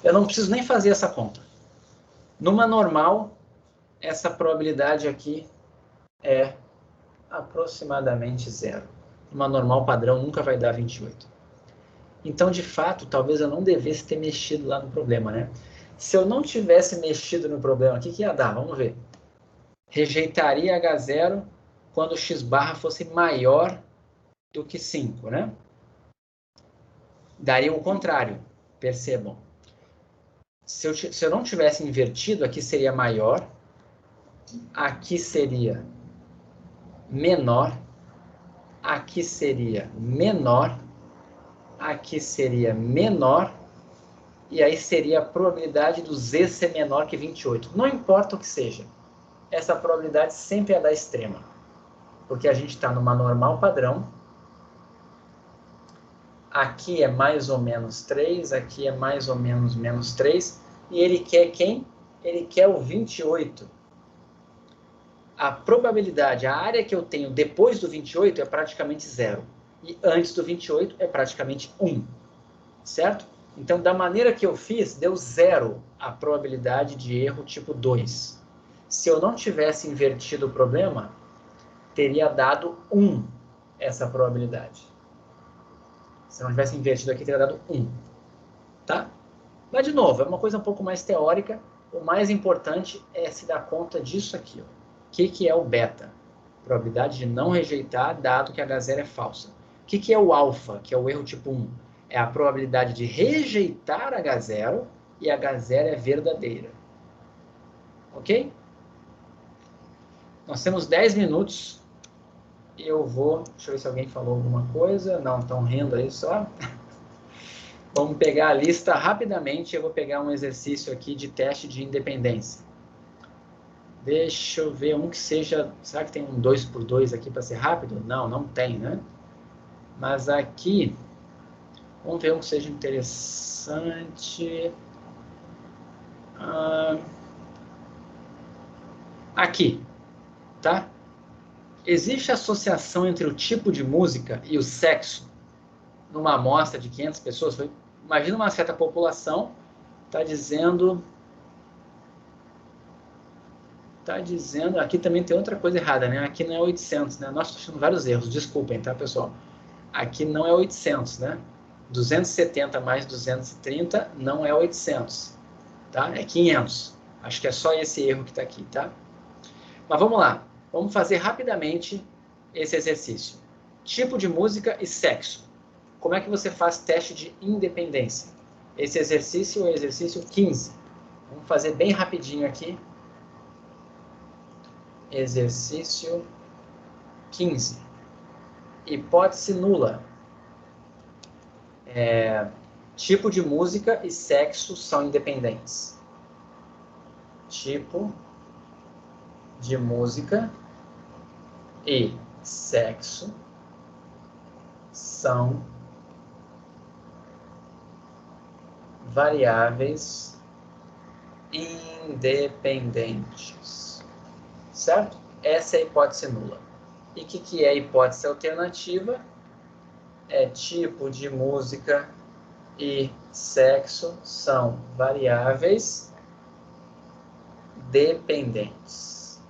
S2: Eu não preciso nem fazer essa conta. Numa normal, essa probabilidade aqui é aproximadamente zero. Uma normal padrão nunca vai dar 28. Então, de fato, talvez eu não devesse ter mexido lá no problema, né? Se eu não tivesse mexido no problema, o que ia dar? Vamos ver. Rejeitaria H0 quando x barra fosse maior do que 5, né? Daria o contrário, percebam. Se eu não tivesse invertido, aqui seria maior, aqui seria menor, aqui seria menor, aqui seria menor, e aí seria a probabilidade do z ser menor que 28. Não importa o que seja, essa probabilidade sempre é da extrema, porque a gente está numa normal padrão, aqui é mais ou menos 3, aqui é mais ou menos menos 3, e ele quer quem? Ele quer o 28. A probabilidade, a área que eu tenho depois do 28 é praticamente zero. E antes do 28 é praticamente 1. Certo? Então, da maneira que eu fiz, deu zero a probabilidade de erro tipo 2. Se eu não tivesse invertido o problema, teria dado 1 essa probabilidade. Se eu não tivesse invertido aqui, teria dado 1. Tá? Mas, de novo, é uma coisa um pouco mais teórica. O mais importante é se dar conta disso aqui. Ó. O que é o beta? Probabilidade de não rejeitar, dado que H0 é falsa. O que é o alfa, que é o erro tipo 1? É a probabilidade de rejeitar H0 e H0 é verdadeira. Ok? Nós temos 10 minutos e eu vou... Deixa eu ver se alguém falou alguma coisa. Não, estão rindo aí só. Vamos pegar a lista rapidamente. Eu vou pegar um exercício aqui de teste de independência. Deixa eu ver um que seja... Será que tem um 2x2 aqui para ser rápido? Não, não tem, né? Mas aqui... Vamos ver um que seja interessante. Aqui, tá? Existe associação entre o tipo de música e o sexo numa amostra de 500 pessoas? Imagina uma certa população está dizendo... Aqui também tem outra coisa errada, né? Aqui não é 800, né? Nós estamos achando vários erros, desculpem, tá, pessoal? Aqui não é 800, né? 270 mais 230 não é 800, tá? É 500. Acho que é só esse erro que está aqui, tá? Mas vamos lá. Vamos fazer rapidamente esse exercício. Tipo de música e sexo. Como é que você faz teste de independência? Esse exercício é o exercício 15. Vamos fazer bem rapidinho aqui. Exercício 15. Hipótese nula. Tipo de música e sexo são independentes. Tipo de música e sexo são variáveis independentes. Certo? Essa é a hipótese nula. E o que é a hipótese alternativa? É tipo de música e sexo são variáveis dependentes.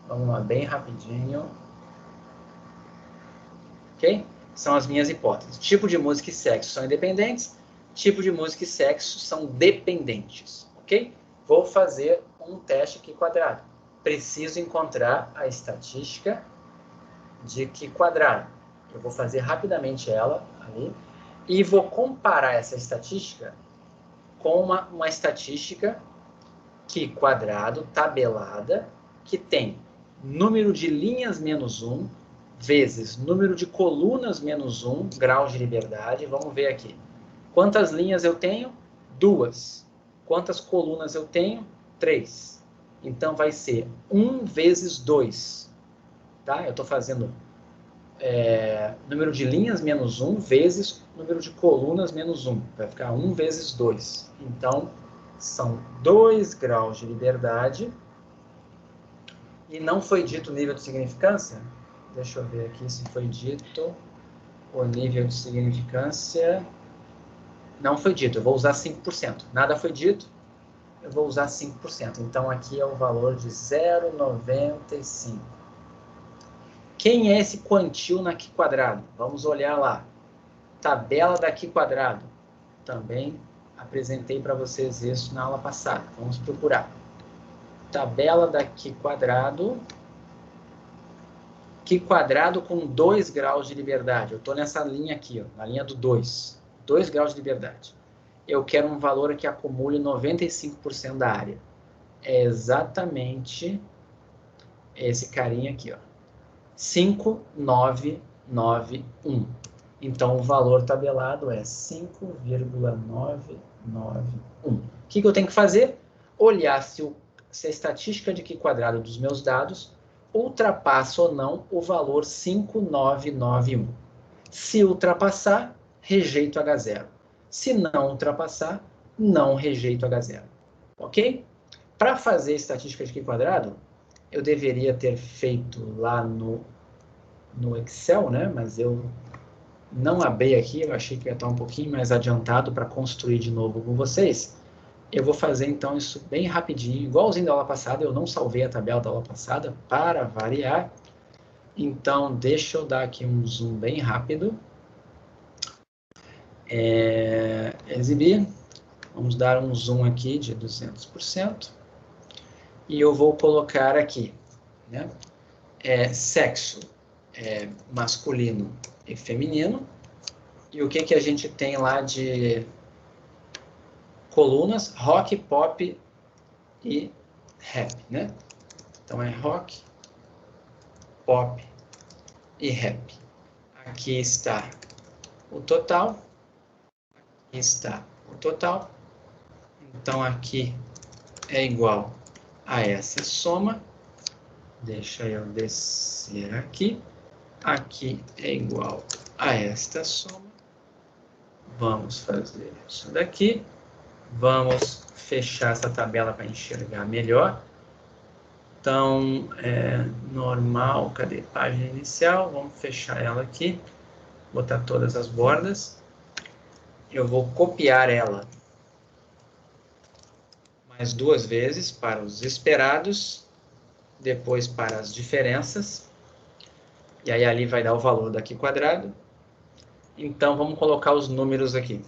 S2: Vamos lá, bem rapidinho. Ok? São as minhas hipóteses. Tipo de música e sexo são independentes. Tipo de música e sexo são dependentes. Ok? Vou fazer um teste aqui quadrado. Preciso encontrar a estatística de Q quadrado. Eu vou fazer rapidamente ela ali. E vou comparar essa estatística com uma estatística Q quadrado tabelada que tem número de linhas menos 1 vezes número de colunas menos 1, graus de liberdade. Vamos ver aqui. Quantas linhas eu tenho? 2. Quantas colunas eu tenho? 3. Então, vai ser 1 vezes 2. Tá? Eu estou fazendo número de linhas menos 1 vezes número de colunas menos 1. Vai ficar 1 vezes 2. Então, são 2 graus de liberdade. E não foi dito o nível de significância? Deixa eu ver aqui se foi dito o nível de significância. Não foi dito, eu vou usar 5%. Nada foi dito, eu vou usar 5%. Então, aqui é o valor de 0,95. Quem é esse quantil na Q quadrado? Vamos olhar lá. Tabela da Q quadrado. Também apresentei para vocês isso na aula passada. Vamos procurar. Tabela da Q quadrado. Q quadrado com 2 graus de liberdade. Eu estou nessa linha aqui, ó, na linha do 2. 2 graus de liberdade. Eu quero um valor que acumule 95% da área. É exatamente esse carinha aqui, ó. 5,991. Então, o valor tabelado é 5,991. O que eu tenho que fazer? Olhar se a estatística de Q quadrado dos meus dados ultrapassa ou não o valor 5,991. Se ultrapassar, rejeito H0. Se não ultrapassar, não rejeito H0. Ok? Para fazer estatística de Q quadrado, eu deveria ter feito lá no Excel, né? Mas eu não abri aqui, eu achei que ia estar um pouquinho mais adiantado para construir de novo com vocês. Eu vou fazer, então, isso bem rapidinho, igualzinho da aula passada. Eu não salvei a tabela da aula passada, para variar. Então, deixa eu dar aqui um zoom bem rápido. Exibir. Vamos dar um zoom aqui de 200%. E eu vou colocar aqui, né? Sexo masculino e feminino. E o que a gente tem lá de colunas? Rock, pop e rap, né? Então, é rock, pop e rap. Aqui está o total. Aqui está o total. Então, aqui é igual a essa soma. Deixa eu descer aqui. Aqui é igual a esta soma. Vamos fazer isso daqui. Vamos fechar essa tabela para enxergar melhor. Então, normal, cadê? Página inicial, vamos fechar ela aqui. Botar todas as bordas. Eu vou copiar ela mais 2 vezes para os esperados, depois para as diferenças. E aí ali vai dar o valor daqui quadrado. Então, vamos colocar os números aqui.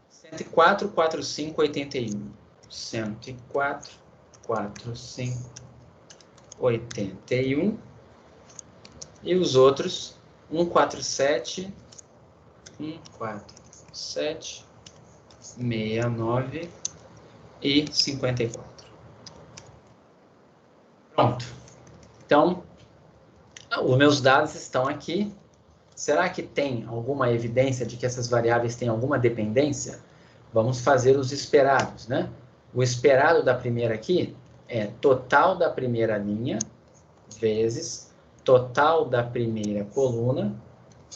S2: 104, 45, 81. 104, 45, 81. E os outros, 147, 147, 69 e 54. Pronto. Então, os meus dados estão aqui. Será que tem alguma evidência de que essas variáveis têm alguma dependência? Vamos fazer os esperados, né? O esperado da primeira aqui é total da primeira linha vezes total da primeira coluna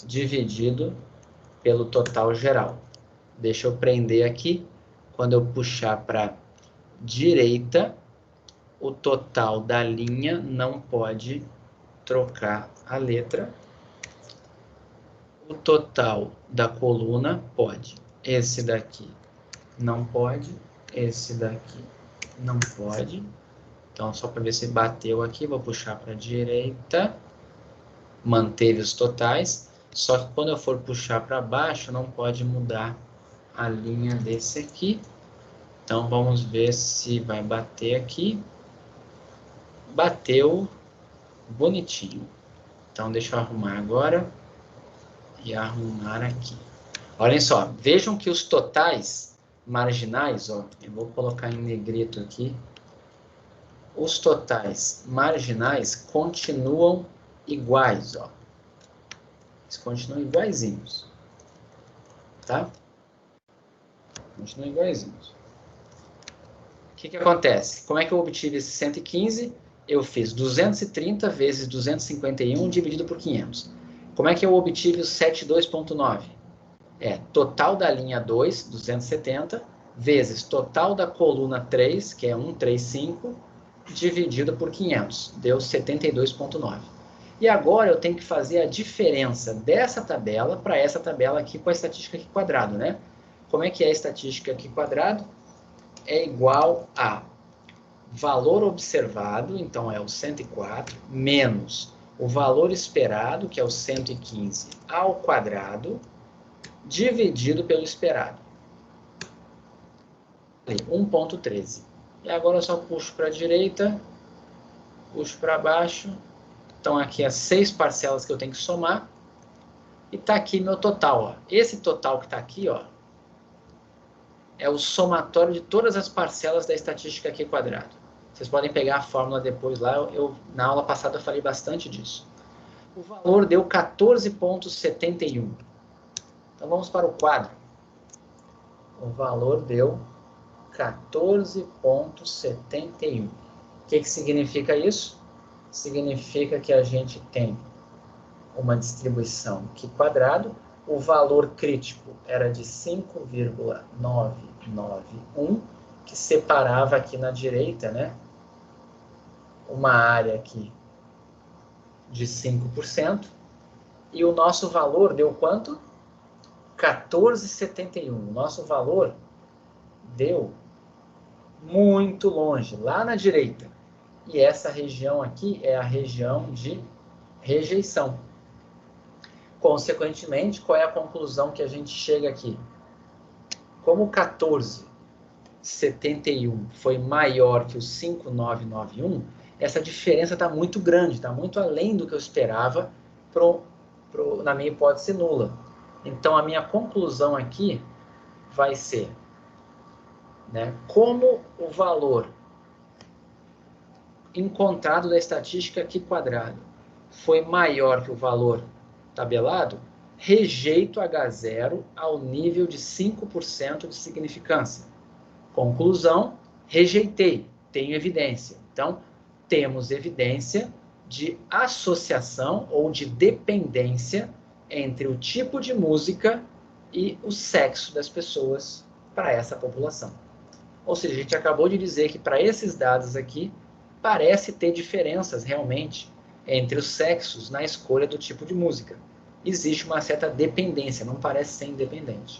S2: dividido pelo total geral. Deixa eu prender aqui. Quando eu puxar para a direita, o total da linha não pode trocar a letra. O total da coluna pode. Esse daqui não pode. Esse daqui não pode. Então, só para ver se bateu aqui, vou puxar para a direita. Manteve os totais. Só que quando eu for puxar para baixo, não pode mudar a linha desse aqui. Então, vamos ver se vai bater aqui. Bateu bonitinho. Então, deixa eu arrumar agora. E arrumar aqui. Olhem só, vejam que os totais marginais, ó, eu vou colocar em negrito aqui, os totais marginais continuam iguais, ó. Eles continuam iguaizinhos, tá? Continuam iguaizinhos. O que acontece? Como é que eu obtive esse 115? Eu fiz 230 vezes 251 dividido por 500. Como é que eu obtive o 72,9? Total da linha 2, 270, vezes total da coluna 3, que é 135, dividido por 500. Deu 72,9. E agora eu tenho que fazer a diferença dessa tabela para essa tabela aqui com a estatística aqui quadrado, né? Como é que é a estatística aqui quadrado? É igual a valor observado, então é o 104, menos o valor esperado, que é o 115, ao quadrado, dividido pelo esperado. 1,13. E agora eu só puxo para a direita, puxo para baixo. Então aqui as 6 parcelas que eu tenho que somar. E está aqui meu total. Ó. Esse total que está aqui, ó, é o somatório de todas as parcelas da estatística Q quadrado. Vocês podem pegar a fórmula depois lá. Na aula passada eu falei bastante disso. O valor deu 14,71. Então vamos para o quadro. O valor deu 14,71. O que significa isso? Significa que a gente tem uma distribuição Q quadrado. O valor crítico era de 5,991, que separava aqui na direita, né, uma área aqui de 5%. E o nosso valor deu quanto? 14,71. O nosso valor deu muito longe, lá na direita. E essa região aqui é a região de rejeição. Consequentemente, qual é a conclusão que a gente chega aqui? Como 14,71 foi maior que o 5,991, essa diferença está muito grande, está muito além do que eu esperava na minha hipótese nula. Então, a minha conclusão aqui vai ser, né, como o valor encontrado da estatística Q quadrado foi maior que o valor tabelado, rejeito H0 ao nível de 5% de significância. Conclusão, rejeitei, tenho evidência. Então, temos evidência de associação ou de dependência entre o tipo de música e o sexo das pessoas para essa população. Ou seja, a gente acabou de dizer que para esses dados aqui, parece ter diferenças realmente entre os sexos na escolha do tipo de música. Existe uma certa dependência, não parece ser independente.